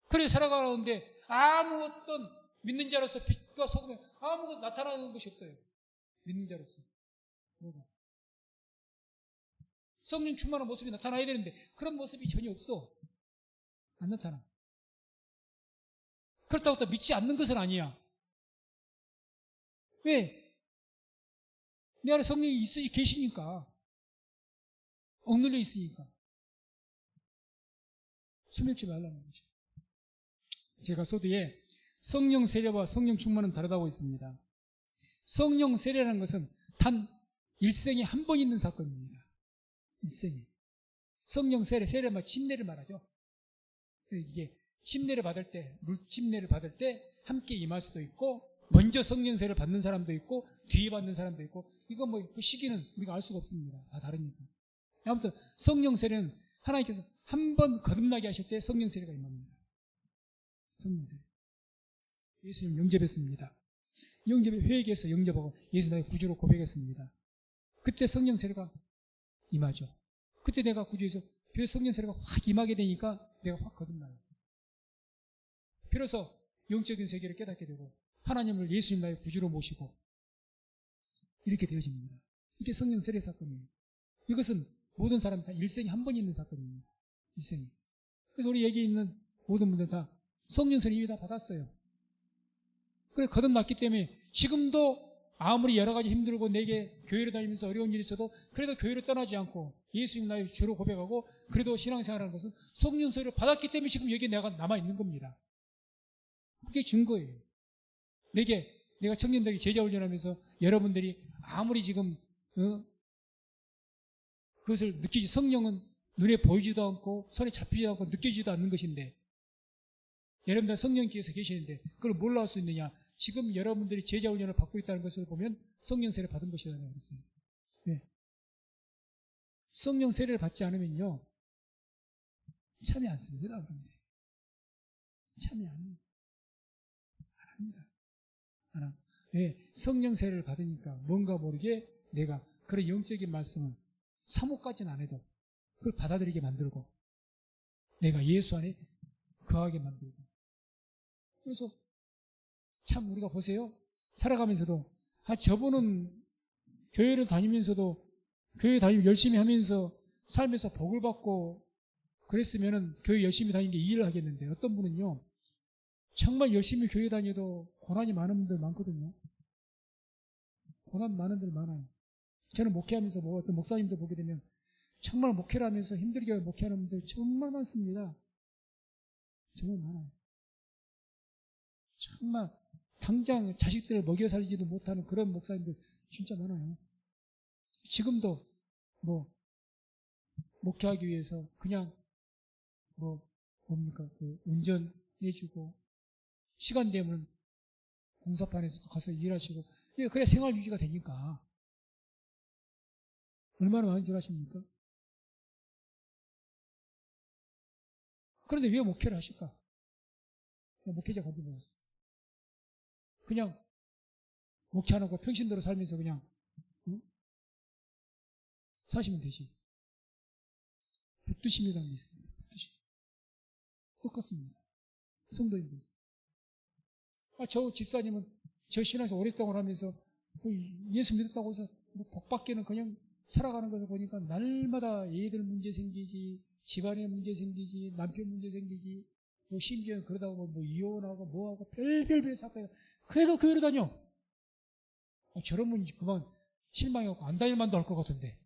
S1: 그래 살아가는데 아무 어떤 믿는 자로서 빛과 소금에 아무것도 나타나는 것이 없어요. 믿는 자로서. 뭐가? 성령 충만한 모습이 나타나야 되는데 그런 모습이 전혀 없어. 안 나타나. 그렇다고 또 믿지 않는 것은 아니야. 왜? 내 안에 성령이 계시니까. 억눌려 있으니까. 소멸치 말라는 거죠. 제가 소두에 성령 세례와 성령 충만은 다르다고 있습니다. 성령 세례라는 것은 단 일생에 한 번 있는 사건입니다. 일생에. 성령 세례만 침례를 말하죠. 이게 침례를 받을 때, 물 침례를 받을 때 함께 임할 수도 있고, 먼저 성령 세례를 받는 사람도 있고, 뒤에 받는 사람도 있고, 이거 뭐 그 시기는 우리가 알 수가 없습니다. 다 다르니까. 아무튼 성령 세례는 하나님께서 한 번 거듭나게 하실 때 성령 세례가 임합니다. 성령 세례. 예수님 영접했습니다. 영접에 회개해서 영접하고 예수 나의 구주로 고백했습니다. 그때 성령 세례가 임하죠. 그때 내가 구주에서 성령 세례가 확 임하게 되니까 내가 확 거듭나요. 비로소 영적인 세계를 깨닫게 되고 하나님을 예수님 나의 구주로 모시고 이렇게 되어집니다. 이게 성령 세례 사건이에요. 이것은 모든 사람 다 일생에 한 번 있는 사건입니다. 일생에. 그래서 우리 여기 있는 모든 분들 다 성령 세례 이미 다 받았어요. 그래 거듭났기 때문에 지금도 아무리 여러 가지 힘들고 내게 교회를 다니면서 어려운 일이 있어도 그래도 교회를 떠나지 않고 예수님 나의 주로 고백하고 그래도 신앙생활하는 것은 성령 세례를 받았기 때문에 지금 여기 내가 남아있는 겁니다. 그게 증거예요. 내가 청년들에게 제자 훈련하면서 여러분들이 아무리 지금 그것을 느끼지, 성령은 눈에 보이지도 않고 손에 잡히지도 않고 느껴지지도 않는 것인데 여러분들 성령께서 계시는데 그걸 뭘로 할 수 있느냐? 지금 여러분들이 제자 훈련을 받고 있다는 것을 보면 성령 세례를 받은 것이라고 했어요. 네. 성령 세례를 받지 않으면요 참여 안 씁니다. 그런데 참여 안 합니다. 안 합니다. 왜? 성령 세례를 받으니까 뭔가 모르게 내가 그런 영적인 말씀을 사모까지는 안 해도 그걸 받아들이게 만들고 내가 예수 안에 거하게 만들고 그래서 참 우리가 보세요. 살아가면서도 저분은 교회를 다니면서도 교회 다니면 열심히 하면서 살면서 복을 받고 그랬으면은 교회 열심히 다니는 게 이해를 하겠는데 어떤 분은요 정말 열심히 교회 다녀도 고난이 많은 분들 많거든요. 고난 많은 분들 많아요. 저는 목회하면서 어떤 목사님들 보게 되면 정말 목회를 하면서 힘들게 목회하는 분들 정말 많습니다. 정말 많아요. 정말 당장 자식들을 먹여 살리지도 못하는 그런 목사님들 진짜 많아요. 지금도 목회하기 위해서 그냥 운전해주고 시간 되면 공사판에서 가서 일하시고 그래야 생활 유지가 되니까 얼마나 많은 줄 아십니까? 그런데 왜 목회를 하실까? 목회자가 어디 모였습니다. 그냥 목회 안 하고 평신도로 살면서 그냥 사시면 되지. 붙드심이라는 게 있습니다. 붙드심. 똑같습니다. 성도인들. 저 집사님은 저 신앙에서 오랫동안 하면서 예수 믿었다고 해서 복받기는 그냥 살아가는 것을 보니까 날마다 애들 문제 생기지, 집안에 문제 생기지, 남편 문제 생기지, 뭐 심지어 그러다 보면 뭐 이혼하고 뭐하고 별별 사건이. 그래도 교회로 다녀. 저러면 그만 실망해갖고 안 다닐 만도 할 것 같은데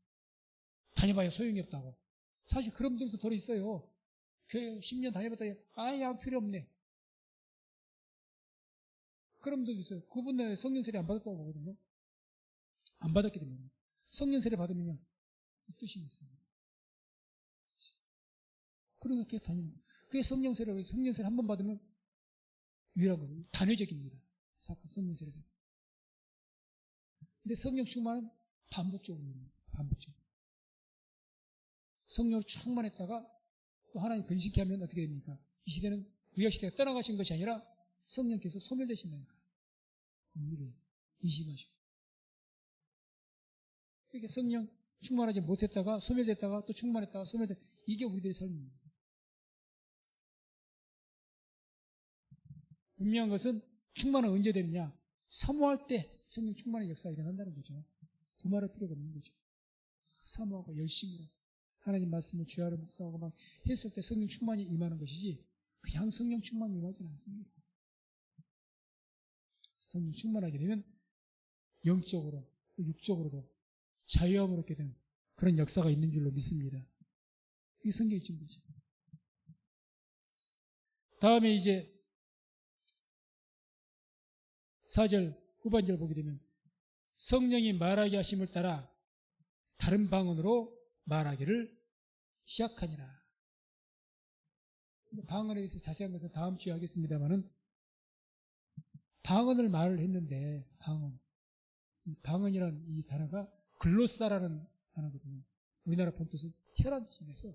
S1: 다녀봐야 소용이 없다고. 사실 그런 분들도 덜 있어요. 교회 10년 다녀봤더니 아예 아무 필요 없네. 그런 분들도 있어요. 그분들 성령 세례 안 받았다고 보거든요. 안 받았기 때문에. 성령 세례 받으면요 뜻이 있습니다. 그렇게 다니는 거예요. 그게 성령 세례 한 번 받으면 유일한 거예요. 단회적입니다. 사건 성령 세례. 근데 성령 충만은 반복적으로. 성령으로 충만했다가 또 하나님 근심케 하면 어떻게 됩니까? 이 시대는 구약 시대가 떠나가신 것이 아니라 성령께서 소멸되신다니까. 우리를 인식하시고. 그러니까 성령 충만하지 못했다가 소멸됐다가 또 충만했다가 소멸됐다가 이게 우리들의 삶입니다. 분명한 것은 충만은 언제 되느냐? 사모할 때 성령 충만의 역사가 일어난다는 거죠. 두말할 필요가 없는 거죠. 사모하고 열심히 하나님 말씀을 주야로 묵상하고 막 했을 때 성령 충만이 임하는 것이지 그냥 성령 충만이 임하지는 않습니다. 성령 충만하게 되면 영적으로 육적으로도 자유함을 얻게 되는 그런 역사가 있는 줄로 믿습니다. 이게 성경의 진리죠. 다음에 이제 4절 후반절 보게 되면 성령이 말하게 하심을 따라 다른 방언으로 말하기를 시작하니라. 방언에 대해서 자세한 것은 다음 주에 하겠습니다만은 방언을 말을 했는데 방언이라는 이 단어가 글로사라는 단어거든요. 우리나라 본뜻은 혀란 뜻입니다. 혀.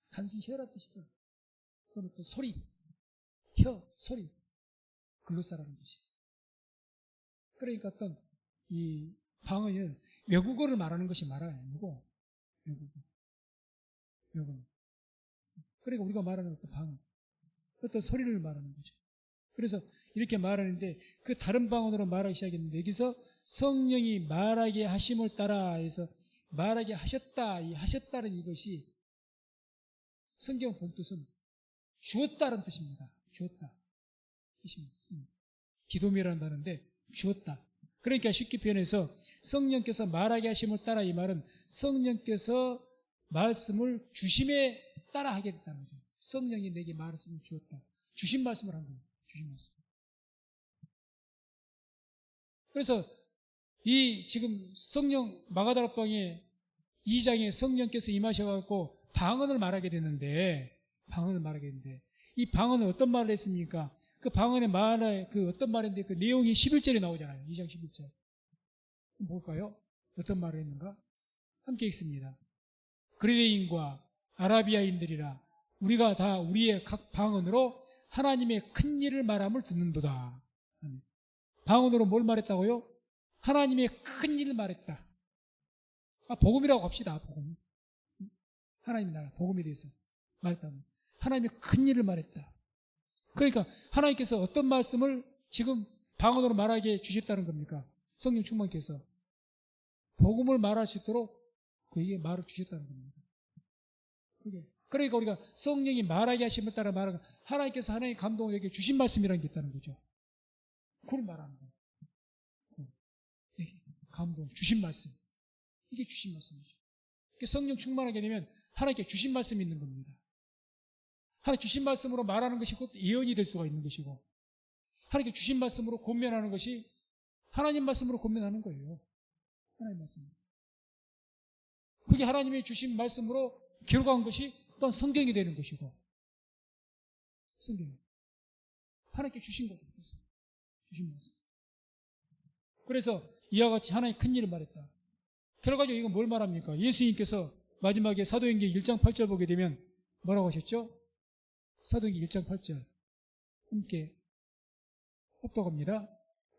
S1: 단순히 혀란 뜻이죠. 또는 또 소리, 소리. 글로사라는 뜻이. 그러니까 어떤 이 방언은 외국어를 말하는 것이 말이 아니고 외국어. 그러니까 우리가 말하는 어떤 방언, 어떤 소리를 말하는 거죠. 그래서 이렇게 말하는데 그 다른 방언으로 말하기 시작했는데 여기서 성령이 말하게 하심을 따라 해서 말하게 하셨다, 이 하셨다는 이것이 성경 본뜻은 주었다는 뜻입니다. 주었다. 기도미라는 단어인데 주었다. 그러니까 쉽게 표현해서 성령께서 말하게 하심을 따라 이 말은 성령께서 말씀을 주심에 따라 하게 됐다는 거죠. 성령이 내게 말씀을 주었다. 주신 말씀을 한 거예요. 주신 말씀. 그래서 이 지금 성령 마가다락방에 2장에 성령께서 임하셔갖고 방언을 말하게 됐는데 이 방언은 어떤 말을 했습니까? 그 방언의 말에 그 어떤 말인데 그 내용이 11절에 나오잖아요. 2장 11절. 뭘까요? 어떤 말을 했는가? 함께 읽습니다. 그리스인과 아라비아인들이라 우리가 다 우리의 각 방언으로 하나님의 큰 일을 말함을 듣는도다. 방언으로 뭘 말했다고요? 하나님의 큰 일을 말했다. 복음이라고 합시다. 복음. 하나님 나라 복음에 대해서 말했다. 하나님의 큰 일을 말했다. 그러니까 하나님께서 어떤 말씀을 지금 방언으로 말하게 주셨다는 겁니까? 성령 충만께서 복음을 말할 수 있도록 그에게 말을 주셨다는 겁니다. 그러니까 우리가 성령이 말하게 하심을 따라 말하는 하나님께서 하나님의 감동에게 주신 말씀이라는 게 있다는 거죠. 그걸 말하는 거예요. 감동, 주신 말씀. 이게 주신 말씀이죠. 성령 충만하게 되면 하나님께 주신 말씀이 있는 겁니다. 하나님 주신 말씀으로 말하는 것이 곧 예언이 될 수가 있는 것이고 하나님께 주신 말씀으로 권면하는 것이 하나님 말씀으로 권면하는 거예요. 하나님 말씀. 그게 하나님의 주신 말씀으로 결과한 것이 또한 성경이 되는 것이고 성경. 하나님께 주신 거죠. 주신 말씀. 그래서 이와 같이 하나님의 큰 일을 말했다. 결과적으로 이건 뭘 말합니까? 예수님께서 마지막에 사도행전 1장 8절 보게 되면 뭐라고 하셨죠? 사도행전 1장 8절 함께 합독합니다.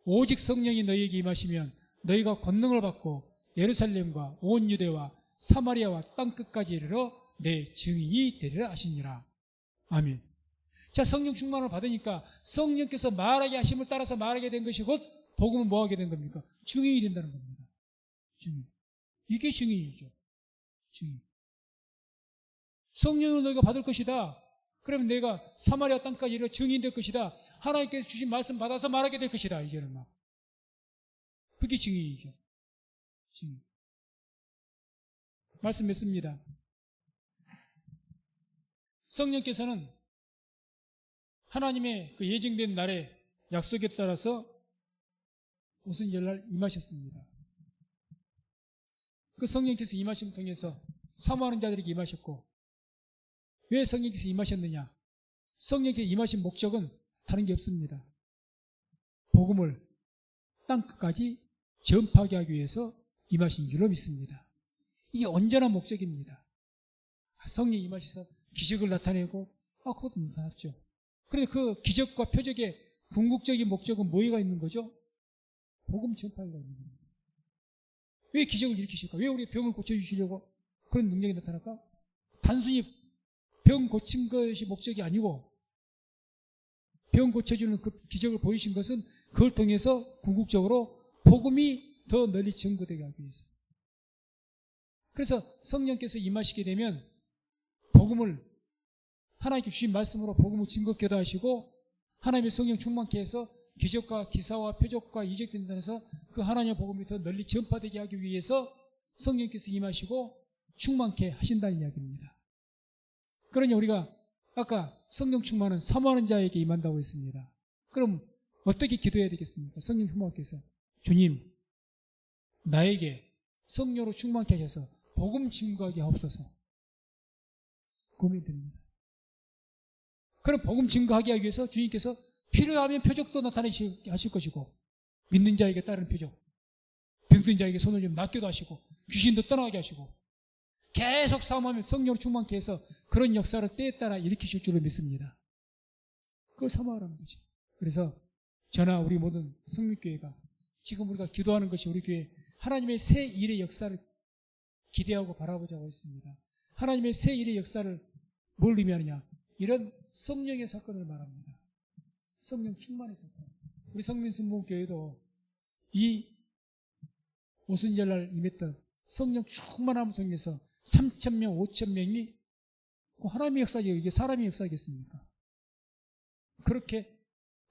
S1: 오직 성령이 너희에게 임하시면 너희가 권능을 받고 예루살렘과 온 유대와 사마리아와 땅끝까지 이르러 내 증인이 되리라 하시니라. 아멘. 자, 성령 충만을 받으니까 성령께서 말하게 하심을 따라서 말하게 된 것이 곧 복음은 뭐 하게 된 겁니까? 증인이 된다는 겁니다. 증인. 이게 증인이죠. 증인. 성령을 너희가 받을 것이다. 그러면 내가 사마리아 땅까지 이르러 증인 될 것이다. 하나님께서 주신 말씀 받아서 말하게 될 것이다. 이게는 막. 그게 증인이죠. 증인. 말씀 맺습니다. 성령께서는 하나님의 그 예정된 날에 약속에 따라서 오순절날 임하셨습니다. 그 성령께서 임하심을 통해서 사모하는 자들에게 임하셨고, 왜 성령께서 임하셨느냐? 성령께서 임하신 목적은 다른 게 없습니다. 복음을 땅끝까지 전파하게 하기 위해서 임하신 줄로 믿습니다. 이게 온전한 목적입니다. 성령이 임하셔서 기적을 나타내고, 그것도 나타났죠. 그런데 그 기적과 표적의 궁극적인 목적은 뭐가 있는 거죠? 복음 전파가 있는 겁니다. 왜 기적을 일으키실까? 왜 우리 병을 고쳐주시려고 그런 능력이 나타날까? 단순히 병 고친 것이 목적이 아니고, 병 고쳐주는 그 기적을 보이신 것은 그걸 통해서 궁극적으로 복음이 더 널리 전거되게 하기 위해서. 그래서 성령께서 임하시게 되면 복음을, 하나님께 주신 말씀으로 복음을 증거케 하시고, 하나님의 성령 충만케 해서 기적과 기사와 표적과 이적들에 대해서 그 하나님의 복음이 더 널리 전파되게 하기 위해서 성령께서 임하시고 충만케 하신다는 이야기입니다. 그러니 우리가 아까 성령 충만은 사모하는 자에게 임한다고 했습니다. 그럼 어떻게 기도해야 되겠습니까? 성령 충만께서 주님, 나에게 성령으로 충만케 하셔서 복음 증거하게 하옵소서. 고민됩니다. 그럼 복음 증거하게 하기 위해서 주님께서 필요하면 표적도 나타내시게 하실 것이고, 믿는 자에게 따르는 표적, 병든 자에게 손을 좀 낫기도 하시고, 귀신도 떠나게 하시고, 계속 사모하면 성령으로 충만케 해서 그런 역사를 때에 따라 일으키실 줄로 믿습니다. 그걸 사모하라는 거죠. 그래서 저나 우리 모든 성립교회가 지금 우리가 기도하는 것이 우리 교회 하나님의 새 일의 역사를 기대하고 바라보자고 했습니다. 하나님의 새 일의 역사를 뭘 의미하느냐? 이런 성령의 사건을 말합니다. 성령 충만의 사건. 우리 성민순복교회도 이 오순절날 임했던 성령 충만함을 통해서 3,000명, 5,000명이 하나님의 역사죠. 이게 사람의 역사겠습니까? 그렇게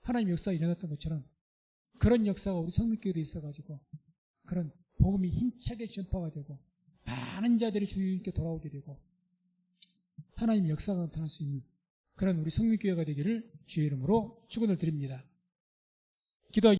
S1: 하나님의 역사가 일어났던 것처럼 그런 역사가 우리 성민교회도 있어가지고 그런 복음이 힘차게 전파가 되고 많은 자들이 주님께 돌아오게 되고 하나님의 역사가 나타날 수 있는 그런 우리 성민교회가 되기를 주의 이름으로 축원을 드립니다.